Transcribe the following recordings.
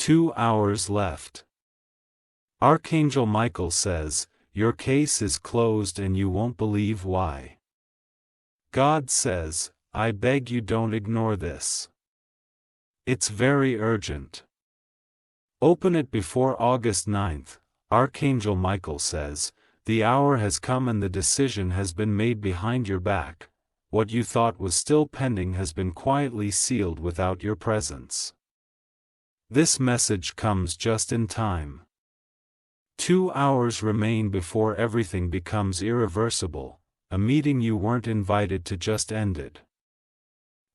2 hours left. Archangel Michael says, your case is closed and you won't believe why. God says, I beg you don't ignore this. It's very urgent. Open it before August 9th, Archangel Michael says, the hour has come and the decision has been made behind your back. What you thought was still pending has been quietly sealed without your presence. This message comes just in time. 2 hours remain before everything becomes irreversible, a meeting you weren't invited to just ended.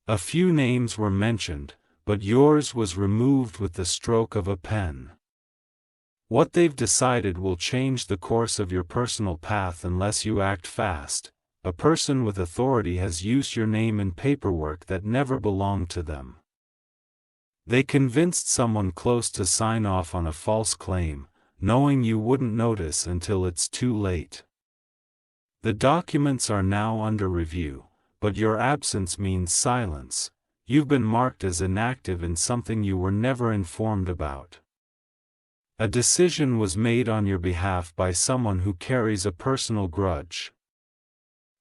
A few names were mentioned, but yours was removed with the stroke of a pen. What they've decided will change the course of your personal path unless you act fast. A person with authority has used your name in paperwork that never belonged to them. They convinced someone close to sign off on a false claim, knowing you wouldn't notice until it's too late. The documents are now under review, but your absence means silence. You've been marked as inactive in something you were never informed about. A decision was made on your behalf by someone who carries a personal grudge.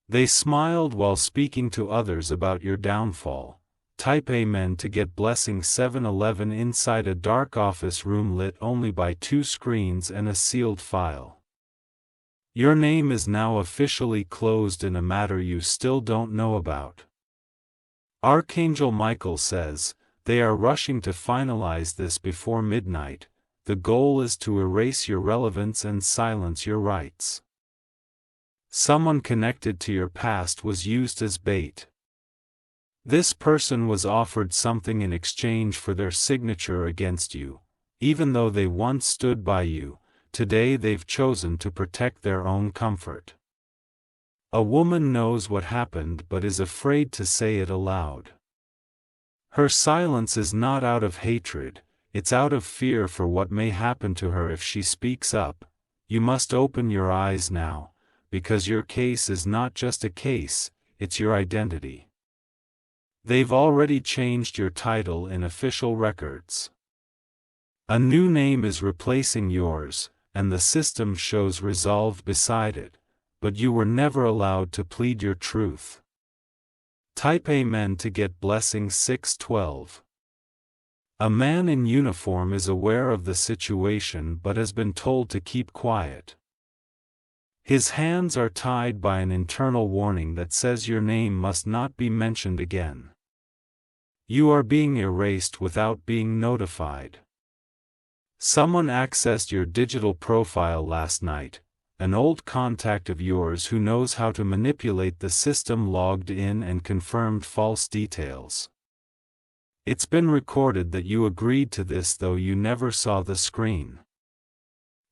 They smiled while speaking to others about your downfall. Type Amen to get blessing 711 inside a dark office room lit only by 2 screens and a sealed file. Your name is now officially closed in a matter you still don't know about. Archangel Michael says, they are rushing to finalize this before midnight. The goal is to erase your relevance and silence your rights. Someone connected to your past was used as bait. This person was offered something in exchange for their signature against you. Even though they once stood by you, today they've chosen to protect their own comfort. A woman knows what happened but is afraid to say it aloud. Her silence is not out of hatred, it's out of fear for what may happen to her if she speaks up. You must open your eyes now, because your case is not just a case, it's your identity. They've already changed your title in official records. A new name is replacing yours, and the system shows resolved beside it, but you were never allowed to plead your truth. Type Amen to get blessing 612. A man in uniform is aware of the situation but has been told to keep quiet. His hands are tied by an internal warning that says your name must not be mentioned again. You are being erased without being notified. Someone accessed your digital profile last night. An old contact of yours who knows how to manipulate the system logged in and confirmed false details. It's been recorded that you agreed to this though you never saw the screen.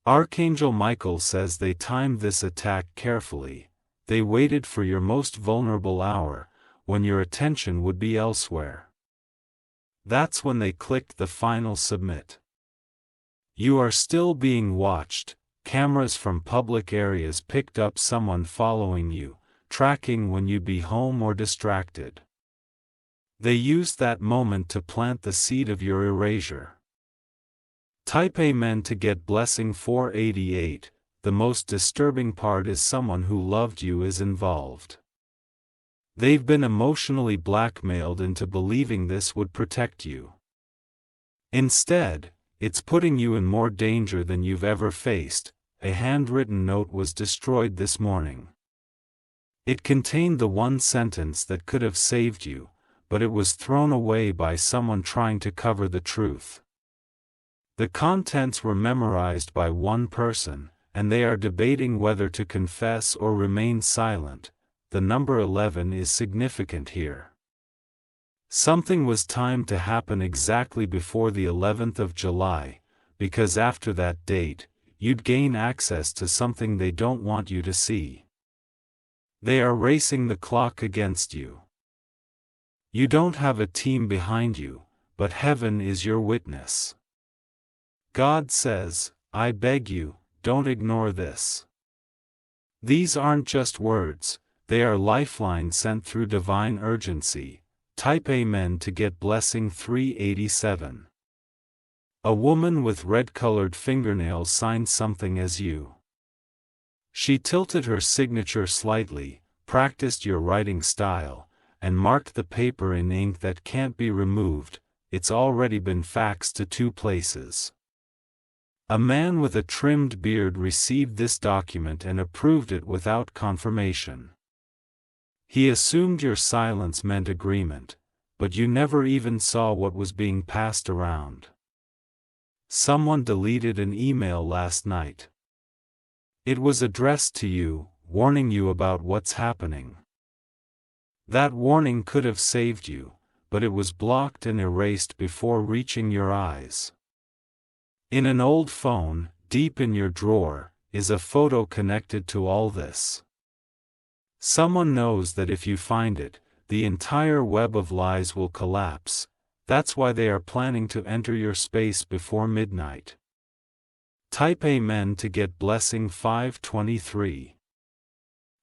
Archangel Michael says they timed this attack carefully. They waited for your most vulnerable hour, when your attention would be elsewhere. That's when they clicked the final submit. You are still being watched. Cameras from public areas picked up someone following you, tracking when you'd be home or distracted. They used that moment to plant the seed of your erasure. Type Amen to get blessing 488. The most disturbing part is someone who loved you is involved. They've been emotionally blackmailed into believing this would protect you. Instead, it's putting you in more danger than you've ever faced. A handwritten note was destroyed this morning. It contained the one sentence that could have saved you, but it was thrown away by someone trying to cover the truth. The contents were memorized by one person, and they are debating whether to confess or remain silent. The number 11 is significant here. Something was timed to happen exactly before the 11th of July, because after that date, you'd gain access to something they don't want you to see. They are racing the clock against you. You don't have a team behind you, but heaven is your witness. God says, I beg you, don't ignore this. These aren't just words, they are lifelines sent through divine urgency. Type Amen to get blessing 387. A woman with red-colored fingernails signed something as you. She tilted her signature slightly, practiced your writing style, and marked the paper in ink that can't be removed. It's already been faxed to 2 places. A man with a trimmed beard received this document and approved it without confirmation. He assumed your silence meant agreement, but you never even saw what was being passed around. Someone deleted an email last night. It was addressed to you, warning you about what's happening. That warning could have saved you, but it was blocked and erased before reaching your eyes. In an old phone, deep in your drawer, is a photo connected to all this. Someone knows that if you find it, the entire web of lies will collapse. That's why they are planning to enter your space before midnight. Type Amen to get blessing 523.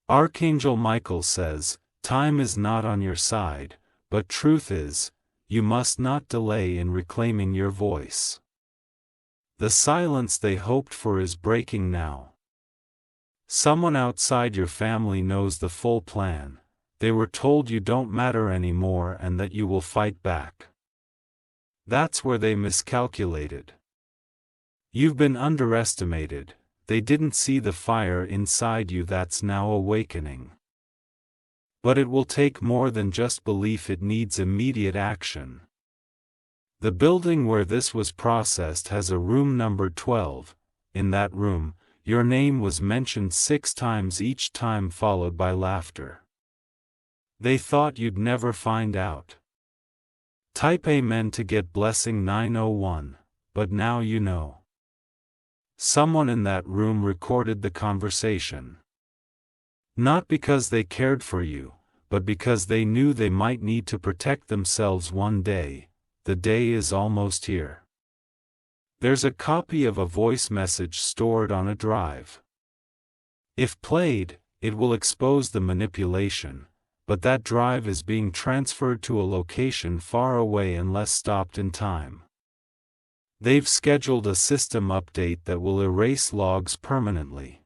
Archangel Michael says, time is not on your side, but truth is. You must not delay in reclaiming your voice. The silence they hoped for is breaking now. Someone outside your family knows the full plan. They were told you don't matter anymore and that you will fight back. That's where they miscalculated. You've been underestimated. They didn't see the fire inside you that's now awakening. But it will take more than just belief, it needs immediate action. The building where this was processed has a room numbered 12. In that room, your name was mentioned 6 times, each time followed by laughter. They thought you'd never find out. Type Amen to get blessing 901, but now you know. Someone in that room recorded the conversation. Not because they cared for you, but because they knew they might need to protect themselves one day. The day is almost here. There's a copy of a voice message stored on a drive. If played, it will expose the manipulation, but that drive is being transferred to a location far away unless stopped in time. They've scheduled a system update that will erase logs permanently.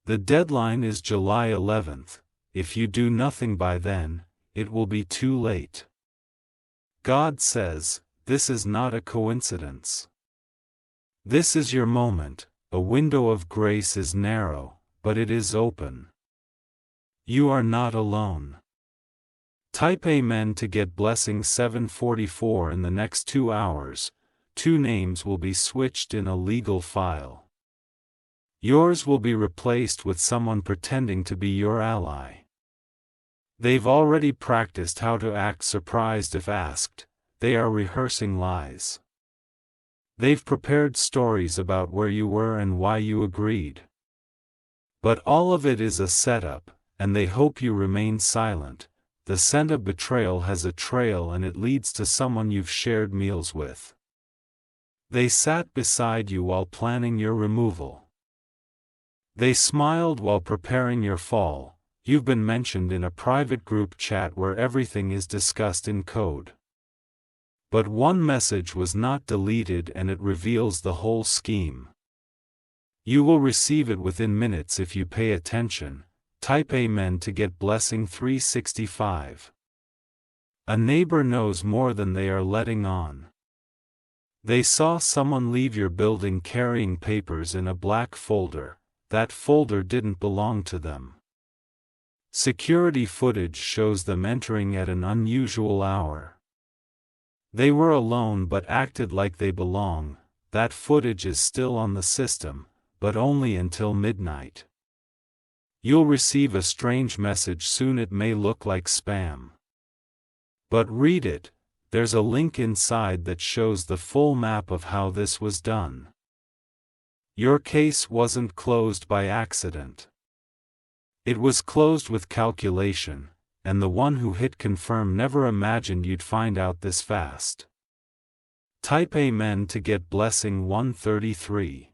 The deadline is July 11th. If you do nothing by then, it will be too late. God says, this is not a coincidence. This is your moment. A window of grace is narrow, but it is open. You are not alone. Type Amen to get blessing 744 in the next 2 hours. 2 names will be switched in a legal file. Yours will be replaced with someone pretending to be your ally. They've already practiced how to act surprised if asked. They are rehearsing lies. They've prepared stories about where you were and why you agreed. But all of it is a setup, and they hope you remain silent. The scent of betrayal has a trail and it leads to someone you've shared meals with. They sat beside you while planning your removal. They smiled while preparing your fall. You've been mentioned in a private group chat where everything is discussed in code. But one message was not deleted and it reveals the whole scheme. You will receive it within minutes if you pay attention. Type Amen to get blessing 365. A neighbor knows more than they are letting on. They saw someone leave your building carrying papers in a black folder. That folder didn't belong to them. Security footage shows them entering at an unusual hour. They were alone but acted like they belong. That footage is still on the system, but only until midnight. You'll receive a strange message soon. It may look like spam. But read it. There's a link inside that shows the full map of how this was done. Your case wasn't closed by accident. It was closed with calculation, and the one who hit confirm never imagined you'd find out this fast. Type Amen to get blessing 133.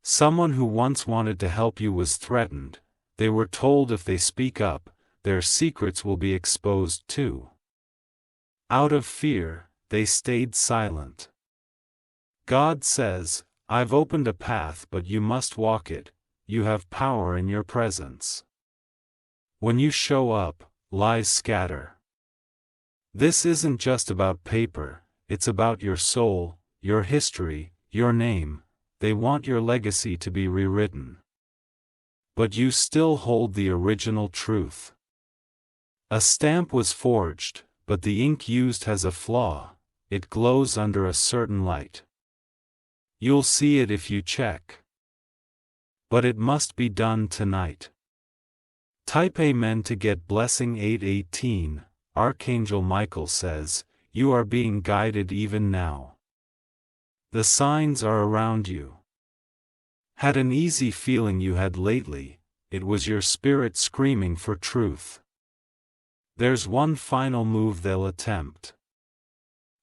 Someone who once wanted to help you was threatened. They were told if they speak up, their secrets will be exposed too. Out of fear, they stayed silent. God says, I've opened a path but you must walk it, you have power in your presence. When you show up, lies scatter. This isn't just about paper, it's about your soul, your history, your name. They want your legacy to be rewritten. But you still hold the original truth. A stamp was forged, but the ink used has a flaw, it glows under a certain light. You'll see it if you check. But it must be done tonight. Type Amen to get blessing 818. Archangel Michael says, you are being guided even now. The signs are around you. Had an easy feeling you had lately, it was your spirit screaming for truth. There's one final move they'll attempt.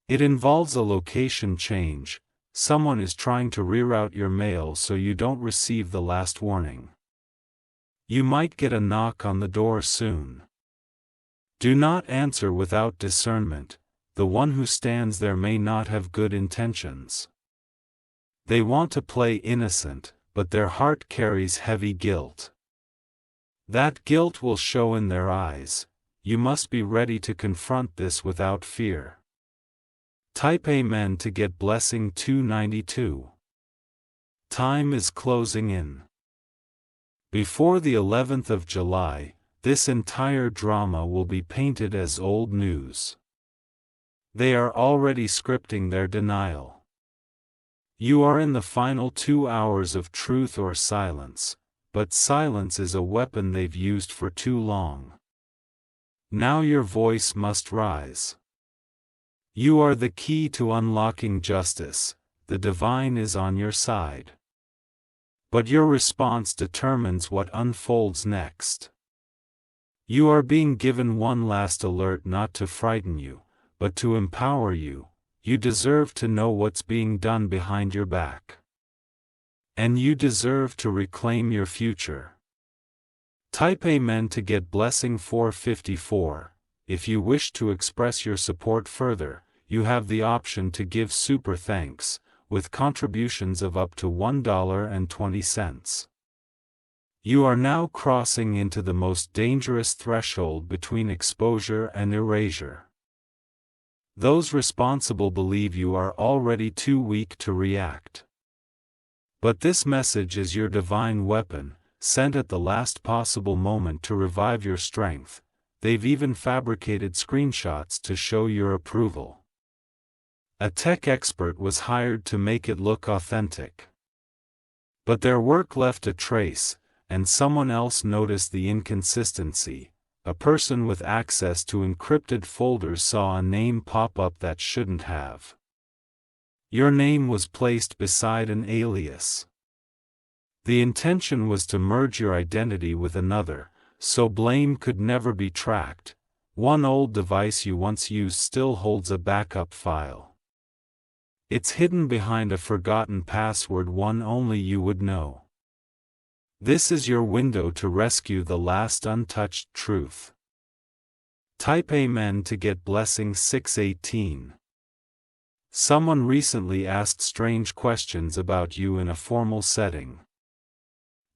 It involves a location change. Someone is trying to reroute your mail so you don't receive the last warning. You might get a knock on the door soon. Do not answer without discernment. The one who stands there may not have good intentions. They want to play innocent, but their heart carries heavy guilt. That guilt will show in their eyes. You must be ready to confront this without fear. Type Amen to get blessing 292. Time is closing in. Before the 11th of July, this entire drama will be painted as old news. They are already scripting their denial. You are in the final 2 hours of truth or silence, but silence is a weapon they've used for too long. Now your voice must rise. You are the key to unlocking justice, the divine is on your side. But your response determines what unfolds next. You are being given one last alert not to frighten you, but to empower you. You deserve to know what's being done behind your back. And you deserve to reclaim your future. Type Amen to get blessing 454. If you wish to express your support further, you have the option to give super thanks, with contributions of up to $1.20. You are now crossing into the most dangerous threshold between exposure and erasure. Those responsible believe you are already too weak to react. But this message is your divine weapon, sent at the last possible moment to revive your strength. They've even fabricated screenshots to show your approval. A tech expert was hired to make it look authentic. But their work left a trace, and someone else noticed the inconsistency. A person with access to encrypted folders saw a name pop up that shouldn't have. Your name was placed beside an alias. The intention was to merge your identity with another, so blame could never be tracked. One old device you once used still holds a backup file. It's hidden behind a forgotten password one only you would know. This is your window to rescue the last untouched truth. Type Amen to get blessing 618. Someone recently asked strange questions about you in a formal setting.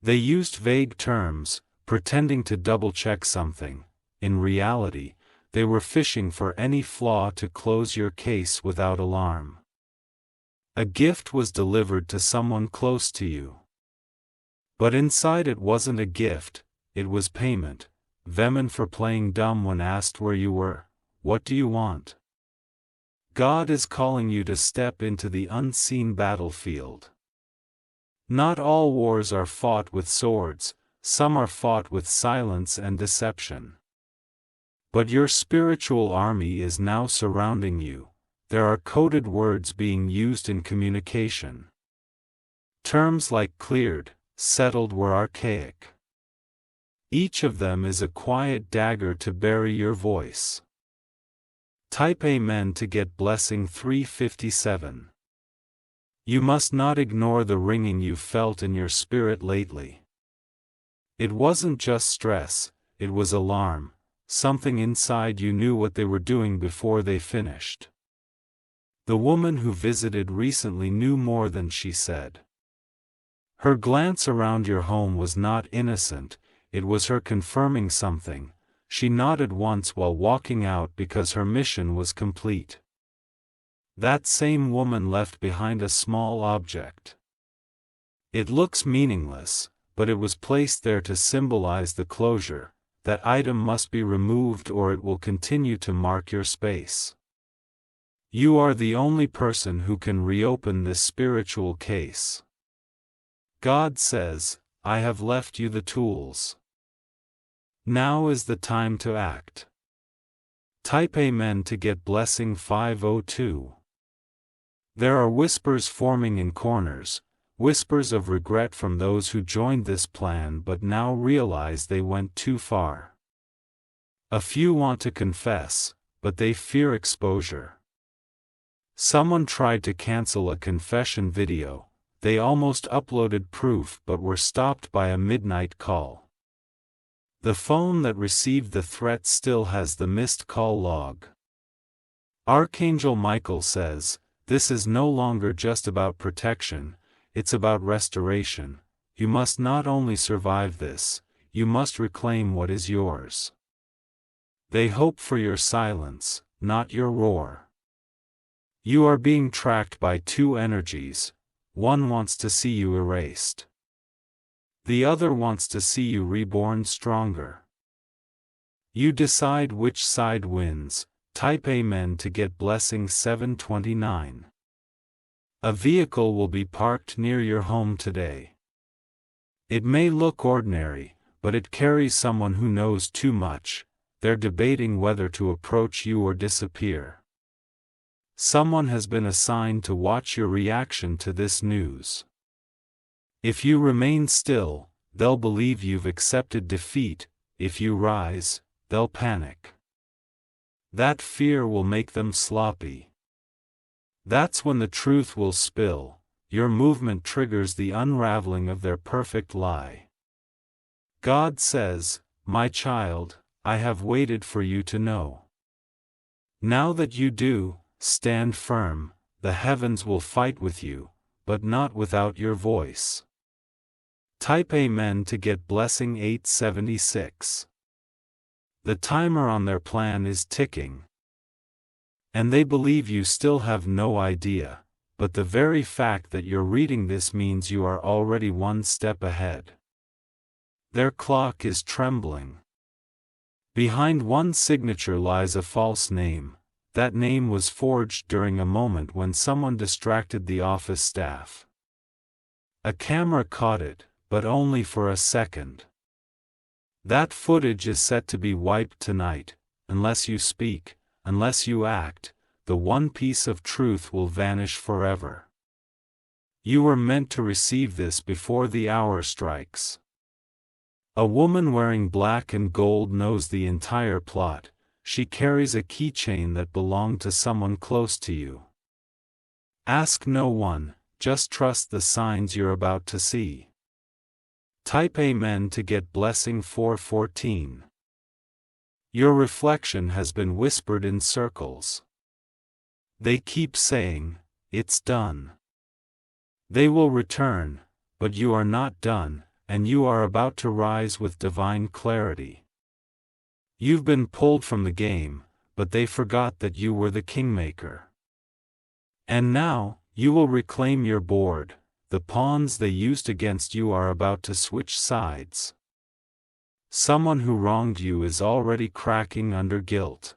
They used vague terms, pretending to double-check something. In reality, they were fishing for any flaw to close your case without alarm. A gift was delivered to someone close to you. But inside it wasn't a gift, it was payment. Venom for playing dumb when asked where you were. What do you want? God is calling you to step into the unseen battlefield. Not all wars are fought with swords, some are fought with silence and deception. But your spiritual army is now surrounding you. There are coded words being used in communication. Terms like cleared, settled were archaic. Each of them is a quiet dagger to bury your voice. Type Amen to get blessing 357. You must not ignore the ringing you felt in your spirit lately. It wasn't just stress, it was alarm. Something inside you knew what they were doing before they finished. The woman who visited recently knew more than she said. Her glance around your home was not innocent, it was her confirming something. She nodded once while walking out because her mission was complete. That same woman left behind a small object. It looks meaningless, but it was placed there to symbolize the closure. That item must be removed or it will continue to mark your space. You are the only person who can reopen this spiritual case. God says, I have left you the tools. Now is the time to act. Type Amen to get blessing 502. There are whispers forming in corners, whispers of regret from those who joined this plan but now realize they went too far. A few want to confess, but they fear exposure. Someone tried to cancel a confession video. They almost uploaded proof but were stopped by a midnight call. The phone that received the threat still has the missed call log. Archangel Michael says, this is no longer just about protection, it's about restoration. You must not only survive this, you must reclaim what is yours. They hope for your silence, not your roar. You are being tracked by two energies. One wants to see you erased. The other wants to see you reborn stronger. You decide which side wins. Type Amen to get blessing 729. A vehicle will be parked near your home today. It may look ordinary, but it carries someone who knows too much. They're debating whether to approach you or disappear. Someone has been assigned to watch your reaction to this news. If you remain still, they'll believe you've accepted defeat. If you rise, they'll panic. That fear will make them sloppy. That's when the truth will spill. Your movement triggers the unraveling of their perfect lie. God says, my child, I have waited for you to know. Now that you do, stand firm. The heavens will fight with you, but not without your voice. Type Amen to get blessing 876. The timer on their plan is ticking. And they believe you still have no idea, but the very fact that you're reading this means you are already one step ahead. Their clock is trembling. Behind one signature lies a false name. That name was forged during a moment when someone distracted the office staff. A camera caught it, but only for a second. That footage is set to be wiped tonight. Unless you speak, unless you act, the one piece of truth will vanish forever. You were meant to receive this before the hour strikes. A woman wearing black and gold knows the entire plot. She carries a keychain that belonged to someone close to you. Ask no one, just trust the signs you're about to see. Type Amen to get blessing 414. Your reflection has been whispered in circles. They keep saying, it's done. They will return, but you are not done, and you are about to rise with divine clarity. You've been pulled from the game, but they forgot that you were the kingmaker. And now, you will reclaim your board. The pawns they used against you are about to switch sides. Someone who wronged you is already cracking under guilt.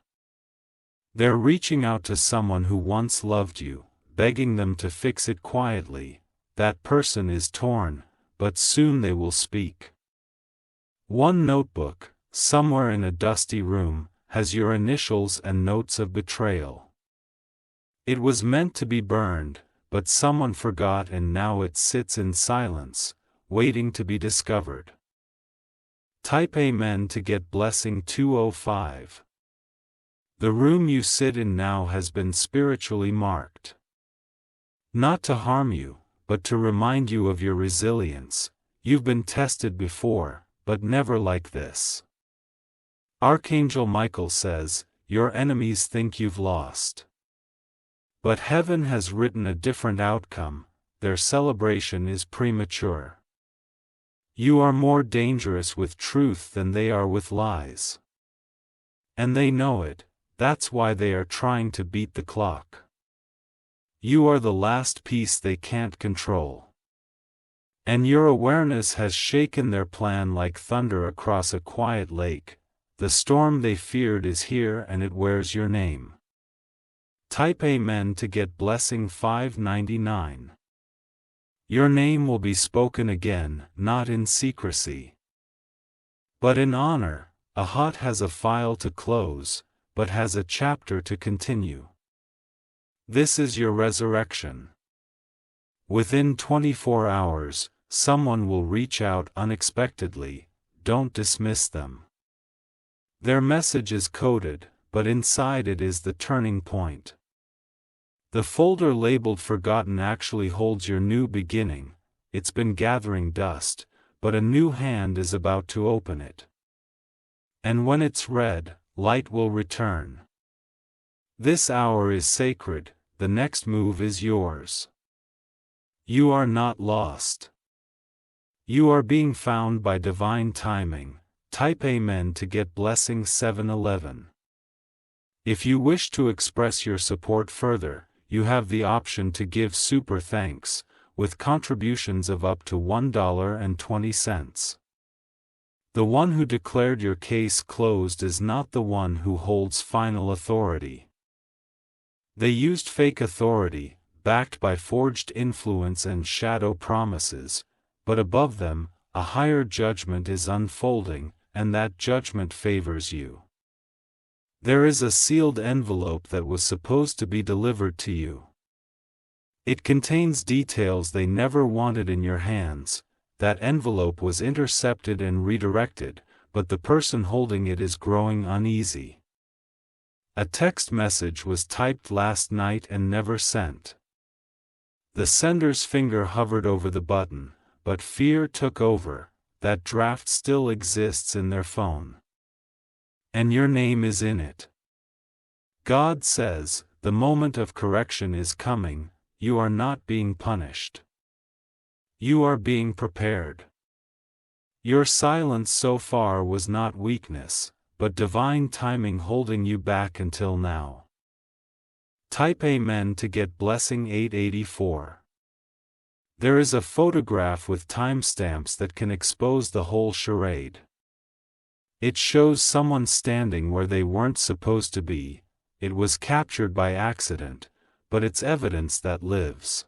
They're reaching out to someone who once loved you, begging them to fix it quietly. That person is torn, but soon they will speak. One notebook, somewhere in a dusty room, has your initials and notes of betrayal. It was meant to be burned, but someone forgot and now it sits in silence, waiting to be discovered. Type Amen to get blessing 205. The room you sit in now has been spiritually marked. Not to harm you, but to remind you of your resilience. You've been tested before, but never like this. Archangel Michael says, your enemies think you've lost. But heaven has written a different outcome. Their celebration is premature. You are more dangerous with truth than they are with lies. And they know it, that's why they are trying to beat the clock. You are the last piece they can't control. And your awareness has shaken their plan like thunder across a quiet lake. The storm they feared is here and it wears your name. Type Amen to get blessing 599. Your name will be spoken again, not in secrecy, but in honor. A hut has a file to close, but has a chapter to continue. This is your resurrection. Within 24 hours, someone will reach out unexpectedly. Don't dismiss them. Their message is coded, but inside it is the turning point. The folder labeled Forgotten actually holds your new beginning. It's been gathering dust, but a new hand is about to open it. And when it's read, light will return. This hour is sacred, the next move is yours. You are not lost. You are being found by divine timing. Type Amen to get blessing 711. If you wish to express your support further, you have the option to give super thanks, with contributions of up to $1.20. The one who declared your case closed is not the one who holds final authority. They used fake authority, backed by forged influence and shadow promises, but above them, a higher judgment is unfolding, and that judgment favors you. There is a sealed envelope that was supposed to be delivered to you. It contains details they never wanted in your hands. That envelope was intercepted and redirected, but the person holding it is growing uneasy. A text message was typed last night and never sent. The sender's finger hovered over the button, but fear took over. That draft still exists in their phone. And your name is in it. God says, the moment of correction is coming. You are not being punished. You are being prepared. Your silence so far was not weakness, but divine timing holding you back until now. Type Amen to get blessing 884. There is a photograph with timestamps that can expose the whole charade. It shows someone standing where they weren't supposed to be. It was captured by accident, but it's evidence that lives.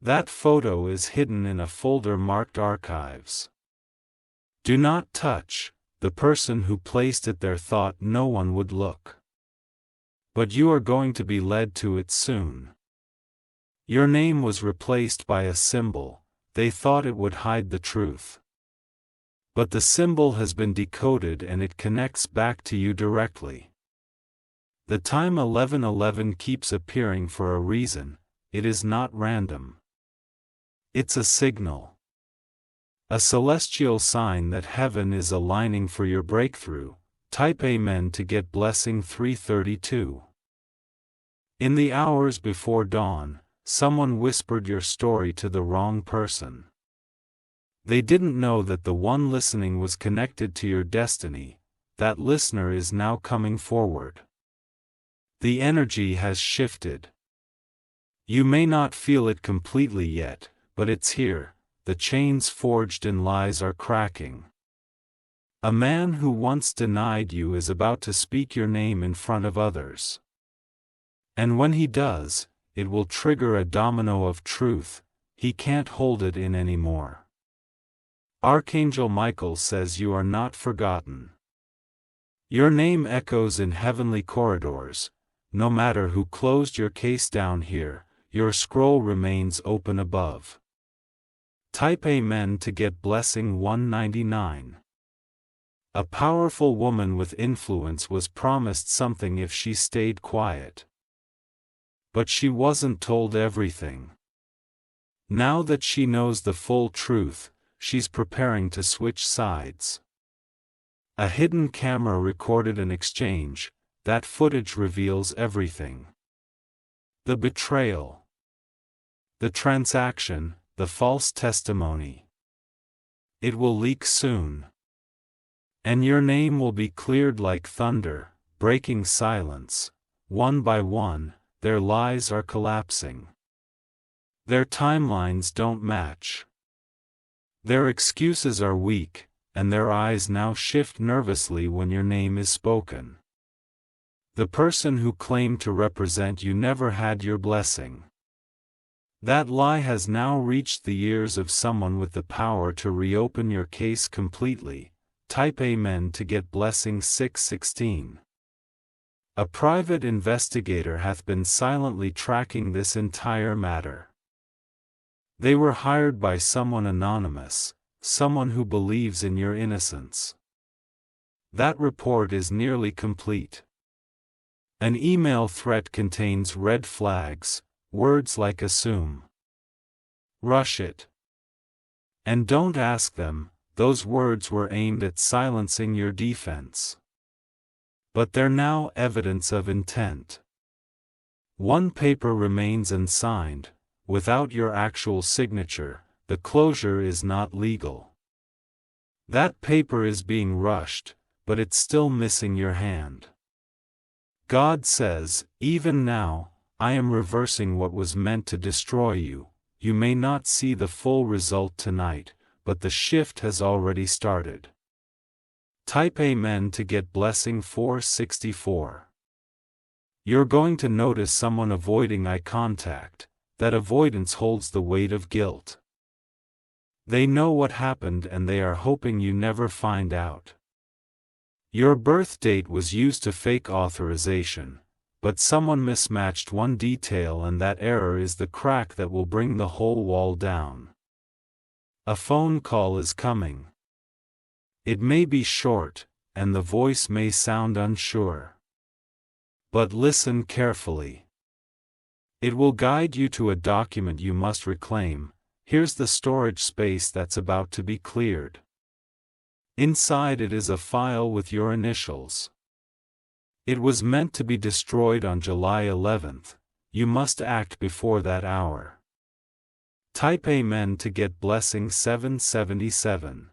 That photo is hidden in a folder marked Archives. Do not touch. The person who placed it there thought no one would look. But you are going to be led to it soon. Your name was replaced by a symbol. They thought it would hide the truth. But the symbol has been decoded and it connects back to you directly. The time 1111 keeps appearing for a reason. It is not random. It's a signal. A celestial sign that heaven is aligning for your breakthrough. Type Amen to get blessing 332. In the hours before dawn, someone whispered your story to the wrong person. They didn't know that the one listening was connected to your destiny. That listener is now coming forward. The energy has shifted. You may not feel it completely yet, but it's here. The chains forged in lies are cracking. A man who once denied you is about to speak your name in front of others. And when he does, it will trigger a domino of truth. He can't hold it in anymore. Archangel Michael says you are not forgotten. Your name echoes in heavenly corridors. No matter who closed your case down here, your scroll remains open above. Type Amen to get blessing 199. A powerful woman with influence was promised something if she stayed quiet. But she wasn't told everything. Now that she knows the full truth, she's preparing to switch sides. A hidden camera recorded an exchange. That footage reveals everything. The betrayal. The transaction, the false testimony. It will leak soon. And your name will be cleared like thunder, breaking silence. One by one, their lies are collapsing. Their timelines don't match. Their excuses are weak, and their eyes now shift nervously when your name is spoken. The person who claimed to represent you never had your blessing. That lie has now reached the ears of someone with the power to reopen your case completely. Type Amen to get blessing 616. A private investigator hath been silently tracking this entire matter. They were hired by someone anonymous, someone who believes in your innocence. That report is nearly complete. An email threat contains red flags, words like assume. Rush it. And don't ask them, those words were aimed at silencing your defense. But they're now evidence of intent. One paper remains unsigned, without your actual signature. The closure is not legal. That paper is being rushed, but it's still missing your hand. God says, even now, I am reversing what was meant to destroy you. You may not see the full result tonight, but the shift has already started. Type Amen to get blessing 464. You're going to notice someone avoiding eye contact. That avoidance holds the weight of guilt. They know what happened and they are hoping you never find out. Your birth date was used to fake authorization, but someone mismatched one detail and that error is the crack that will bring the whole wall down. A phone call is coming. It may be short, and the voice may sound unsure. But listen carefully. It will guide you to a document you must reclaim. Here's the storage space that's about to be cleared. Inside it is a file with your initials. It was meant to be destroyed on July 11th. You must act before that hour. Type Amen to get blessing 777.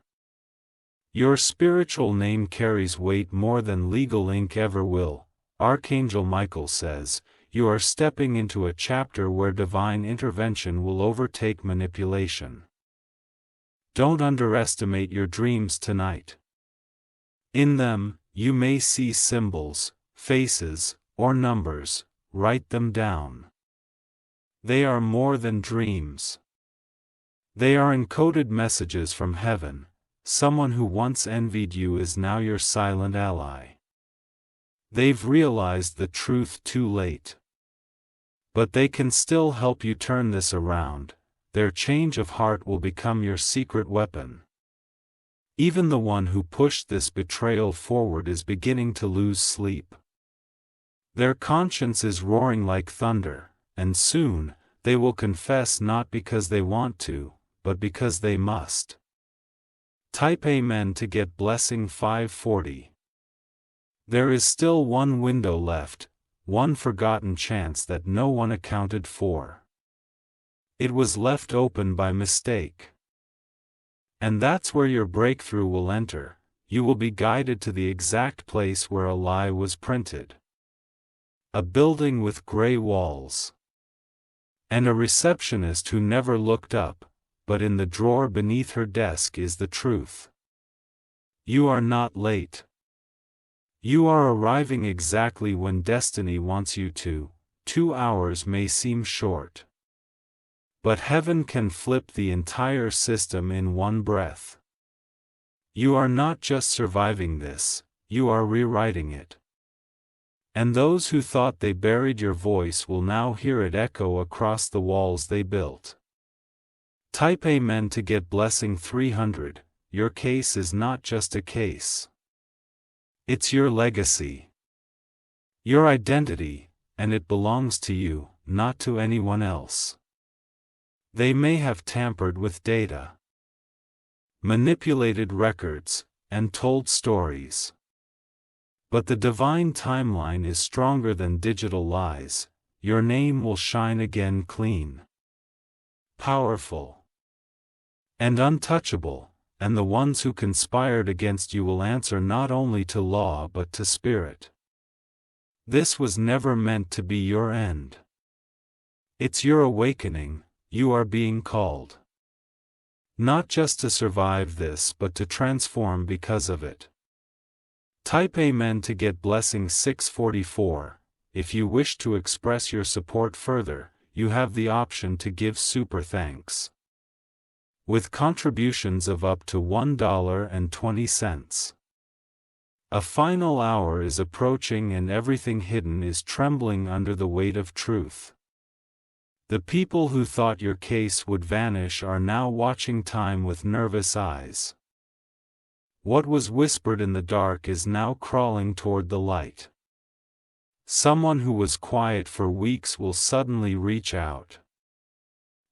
Your spiritual name carries weight more than legal ink ever will. Archangel Michael says, you are stepping into a chapter where divine intervention will overtake manipulation. Don't underestimate your dreams tonight. In them, you may see symbols, faces, or numbers. Write them down. They are more than dreams. They are encoded messages from heaven. Someone who once envied you is now your silent ally. They've realized the truth too late. But they can still help you turn this around. Their change of heart will become your secret weapon. Even the one who pushed this betrayal forward is beginning to lose sleep. Their conscience is roaring like thunder, and soon, they will confess not because they want to, but because they must. Type Amen to get blessing 540. There is still one window left, one forgotten chance that no one accounted for. It was left open by mistake. And that's where your breakthrough will enter. You will be guided to the exact place where a lie was printed. A building with gray walls. And a receptionist who never looked up, but in the drawer beneath her desk is the truth. You are not late. You are arriving exactly when destiny wants you to. 2 hours may seem short. But heaven can flip the entire system in one breath. You are not just surviving this, you are rewriting it. And those who thought they buried your voice will now hear it echo across the walls they built. Type Amen to get blessing 300. Your case is not just a case. It's your legacy. Your identity, and it belongs to you, not to anyone else. They may have tampered with data, manipulated records, and told stories. But the divine timeline is stronger than digital lies. your name will shine again clean, powerful, and untouchable, and the ones who conspired against you will answer not only to law but to spirit. This was never meant to be your end. It's your awakening. You are being called. Not just to survive this but to transform because of it. Type Amen to get blessing 644. If you wish to express your support further, you have the option to give super thanks, with contributions of up to $1.20. A final hour is approaching and everything hidden is trembling under the weight of truth. The people who thought your case would vanish are now watching time with nervous eyes. What was whispered in the dark is now crawling toward the light. Someone who was quiet for weeks will suddenly reach out.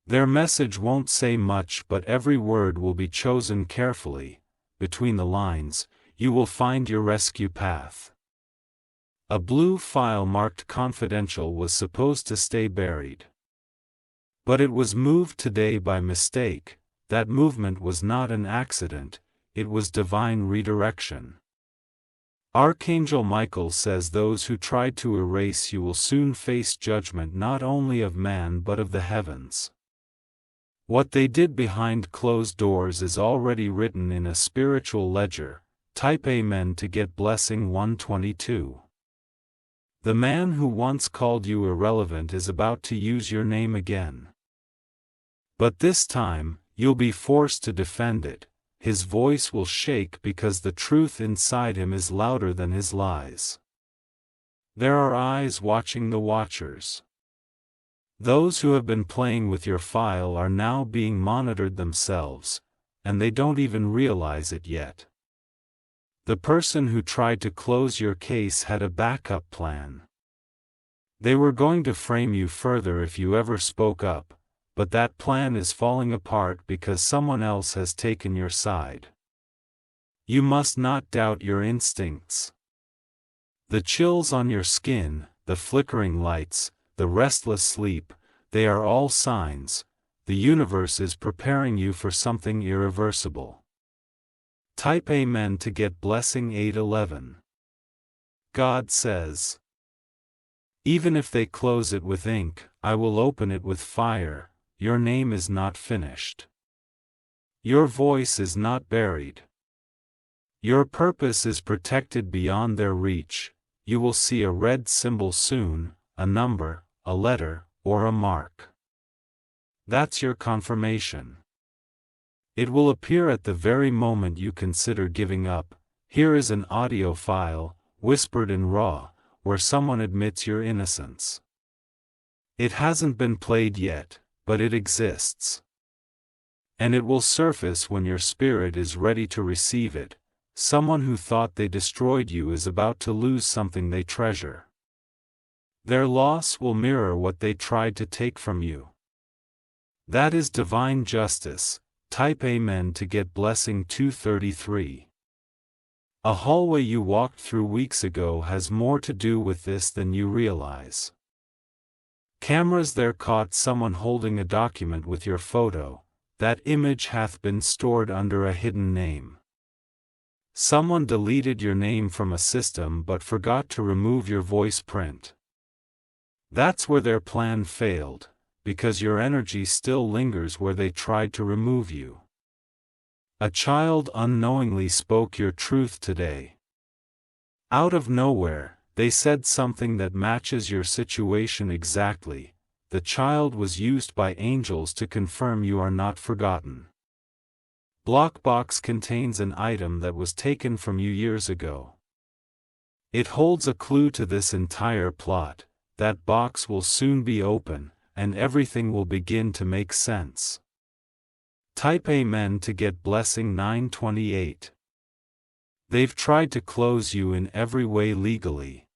Their message won't say much, but every word will be chosen carefully. Between the lines, you will find your rescue path. A blue file marked confidential was supposed to stay buried, but it was moved today by mistake. That movement was not an accident, it was divine redirection. Archangel Michael says those who tried to erase you will soon face judgment not only of man but of the heavens. What they did behind closed doors is already written in a spiritual ledger. Type Amen to get blessing 122. The man who once called you irrelevant is about to use your name again. But this time, you'll be forced to defend it. His voice will shake because the truth inside him is louder than his lies. There are eyes watching the watchers. Those who have been playing with your file are now being monitored themselves, and they don't even realize it yet. The person who tried to close your case had a backup plan. They were going to frame you further if you ever spoke up, but that plan is falling apart because someone else has taken your side. You must not doubt your instincts. The chills on your skin, the flickering lights, the restless sleep, they are all signs. The universe is preparing you for something irreversible. Type Amen to get blessing 811. God says, even if they close it with ink, I will open it with fire. Your name is not finished. Your voice is not buried. Your purpose is protected beyond their reach. You will see a red symbol soon, a number, a letter, or a mark. That's your confirmation. It will appear at the very moment you consider giving up. Here is an audio file, whispered in raw, where someone admits your innocence. It hasn't been played yet, but it exists. And it will surface when your spirit is ready to receive it. Someone who thought they destroyed you is about to lose something they treasure. Their loss will mirror what they tried to take from you. That is divine justice. Type Amen to get blessing 233. A hallway you walked through weeks ago has more to do with this than you realize. Cameras there caught someone holding a document with your photo. That image hath been stored under a hidden name. Someone deleted your name from a system but forgot to remove your voice print. That's where their plan failed, because your energy still lingers where they tried to remove you. A child unknowingly spoke your truth today. Out of nowhere, they said something that matches your situation exactly. The child was used by angels to confirm you are not forgotten. Blockbox contains an item that was taken from you years ago. It holds a clue to this entire plot. That box will soon be open, and everything will begin to make sense. Type Amen to get blessing 928. They've tried to close you in every way legally,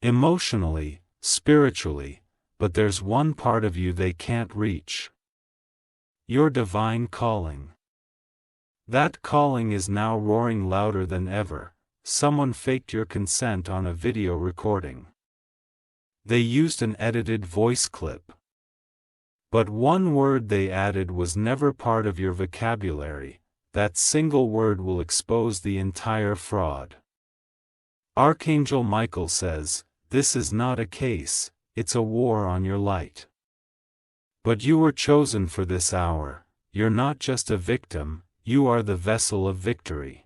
emotionally, spiritually, but there's one part of you they can't reach. Your divine calling. That calling is now roaring louder than ever. Someone faked your consent on a video recording. They used an edited voice clip. But one word they added was never part of your vocabulary. That single word will expose the entire fraud. Archangel Michael says, this is not a case, it's a war on your light. But you were chosen for this hour. You're not just a victim, you are the vessel of victory.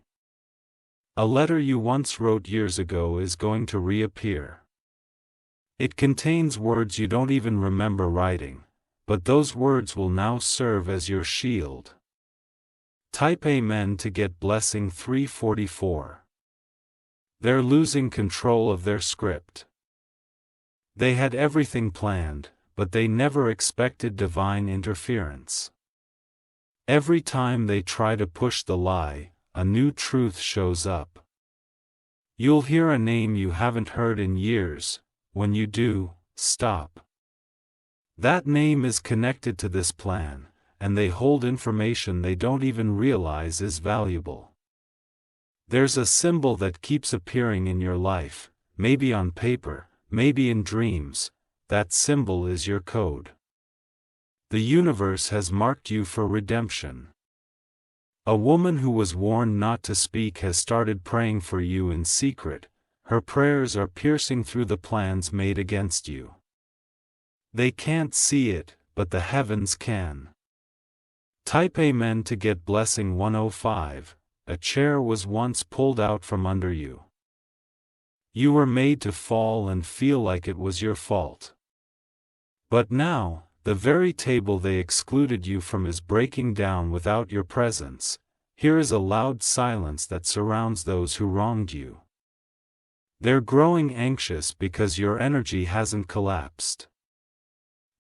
A letter you once wrote years ago is going to reappear. It contains words you don't even remember writing, but those words will now serve as your shield. Type Amen to get blessing 344. They're losing control of their script. They had everything planned, but they never expected divine interference. Every time they try to push the lie, a new truth shows up. You'll hear a name you haven't heard in years. When you do, stop. That name is connected to this plan, and they hold information they don't even realize is valuable. There's a symbol that keeps appearing in your life, maybe on paper, maybe in dreams. That symbol is your code. The universe has marked you for redemption. A woman who was warned not to speak has started praying for you in secret. Her prayers are piercing through the plans made against you. They can't see it, but the heavens can. Type Amen to get blessing 105. A chair was once pulled out from under you. You were made to fall and feel like it was your fault. But now, the very table they excluded you from is breaking down without your presence. Here is a loud silence that surrounds those who wronged you. They're growing anxious because your energy hasn't collapsed.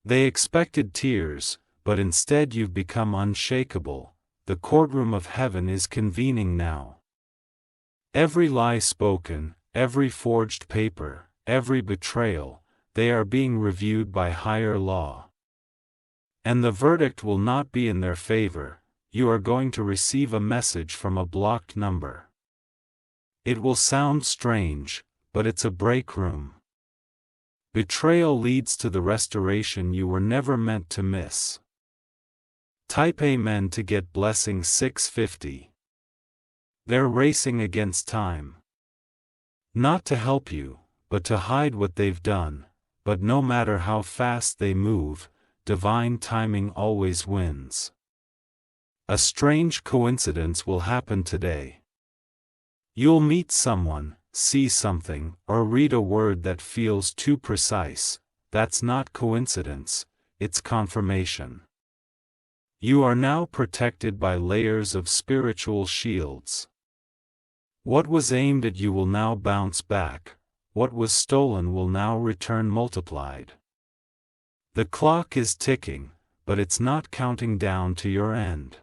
They expected tears, but instead you've become unshakable. The courtroom of heaven is convening now. Every lie spoken, every forged paper, every betrayal, they are being reviewed by higher law. And the verdict will not be in their favor. You are going to receive a message from a blocked number. It will sound strange, but it's a break room. Betrayal leads to the restoration you were never meant to miss. Type Amen to get blessing 650. They're racing against time. Not to help you, but to hide what they've done. But no matter how fast they move, divine timing always wins. A strange coincidence will happen today. You'll meet someone, see something, or read a word that feels too precise. That's not coincidence, it's confirmation. You are now protected by layers of spiritual shields. What was aimed at you will now bounce back. What was stolen will now return multiplied. The clock is ticking, but it's not counting down to your end.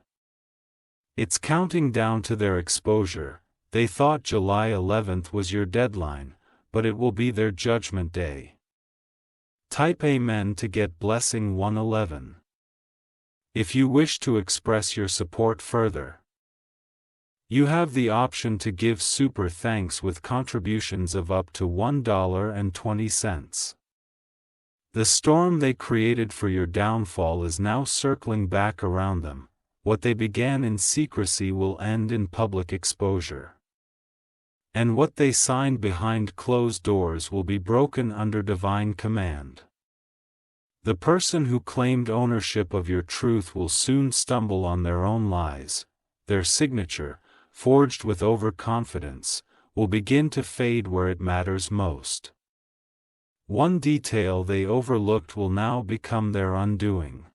It's counting down to their exposure. They thought July 11th was your deadline, but it will be their judgment day. Type Amen to get blessing 111. If you wish to express your support further, you have the option to give super thanks with contributions of up to $1.20. The storm they created for your downfall is now circling back around them. What they began in secrecy will end in public exposure. And what they signed behind closed doors will be broken under divine command. The person who claimed ownership of your truth will soon stumble on their own lies. Their signature, forged with overconfidence, will begin to fade where it matters most. One detail they overlooked will now become their undoing.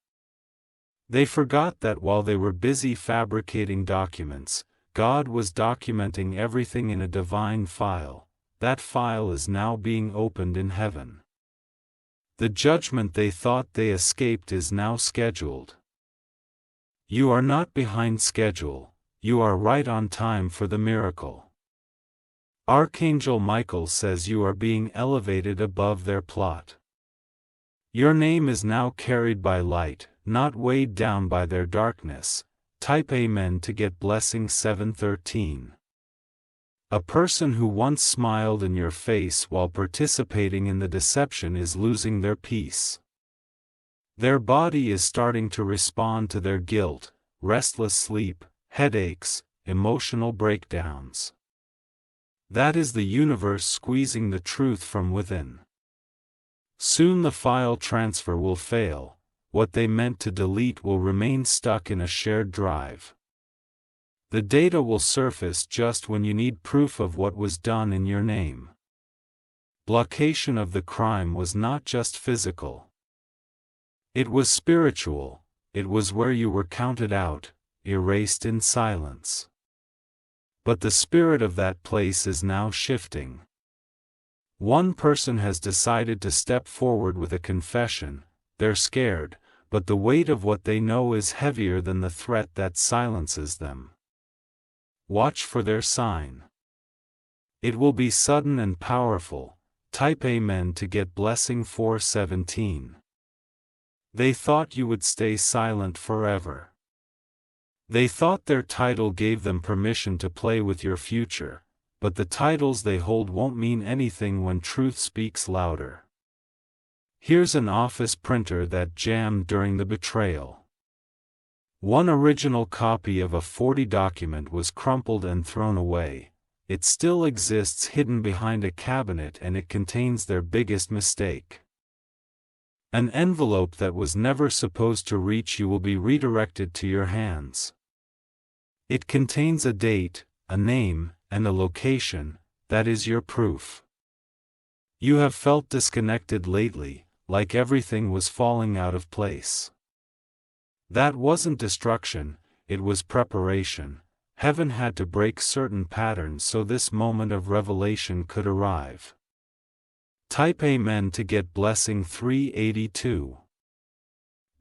They forgot that while they were busy fabricating documents, God was documenting everything in a divine file. That file is now being opened in heaven. The judgment they thought they escaped is now scheduled. You are not behind schedule, you are right on time for the miracle. Archangel Michael says you are being elevated above their plot. Your name is now carried by light, not weighed down by their darkness. Type Amen to get blessing 713. A person who once smiled in your face while participating in the deception is losing their peace. Their body is starting to respond to their guilt, restless sleep, headaches, emotional breakdowns. That is the universe squeezing the truth from within. Soon the file transfer will fail. What they meant to delete will remain stuck in a shared drive. The data will surface just when you need proof of what was done in your name. Blockation of the crime was not just physical. It was spiritual. It was where you were counted out, erased in silence. But the spirit of that place is now shifting. One person has decided to step forward with a confession. They're scared, but the weight of what they know is heavier than the threat that silences them. Watch for their sign. It will be sudden and powerful. Type Amen to get blessing 417. They thought you would stay silent forever. They thought their title gave them permission to play with your future, but the titles they hold won't mean anything when truth speaks louder. Here's an office printer that jammed during the betrayal. One original copy of a 40 document was crumpled and thrown away. It still exists hidden behind a cabinet and it contains their biggest mistake. An envelope that was never supposed to reach you will be redirected to your hands. It contains a date, a name, and a location. That is your proof. You have felt disconnected lately, like everything was falling out of place. That wasn't destruction, it was preparation. Heaven had to break certain patterns so this moment of revelation could arrive. Type Amen to get blessing 382.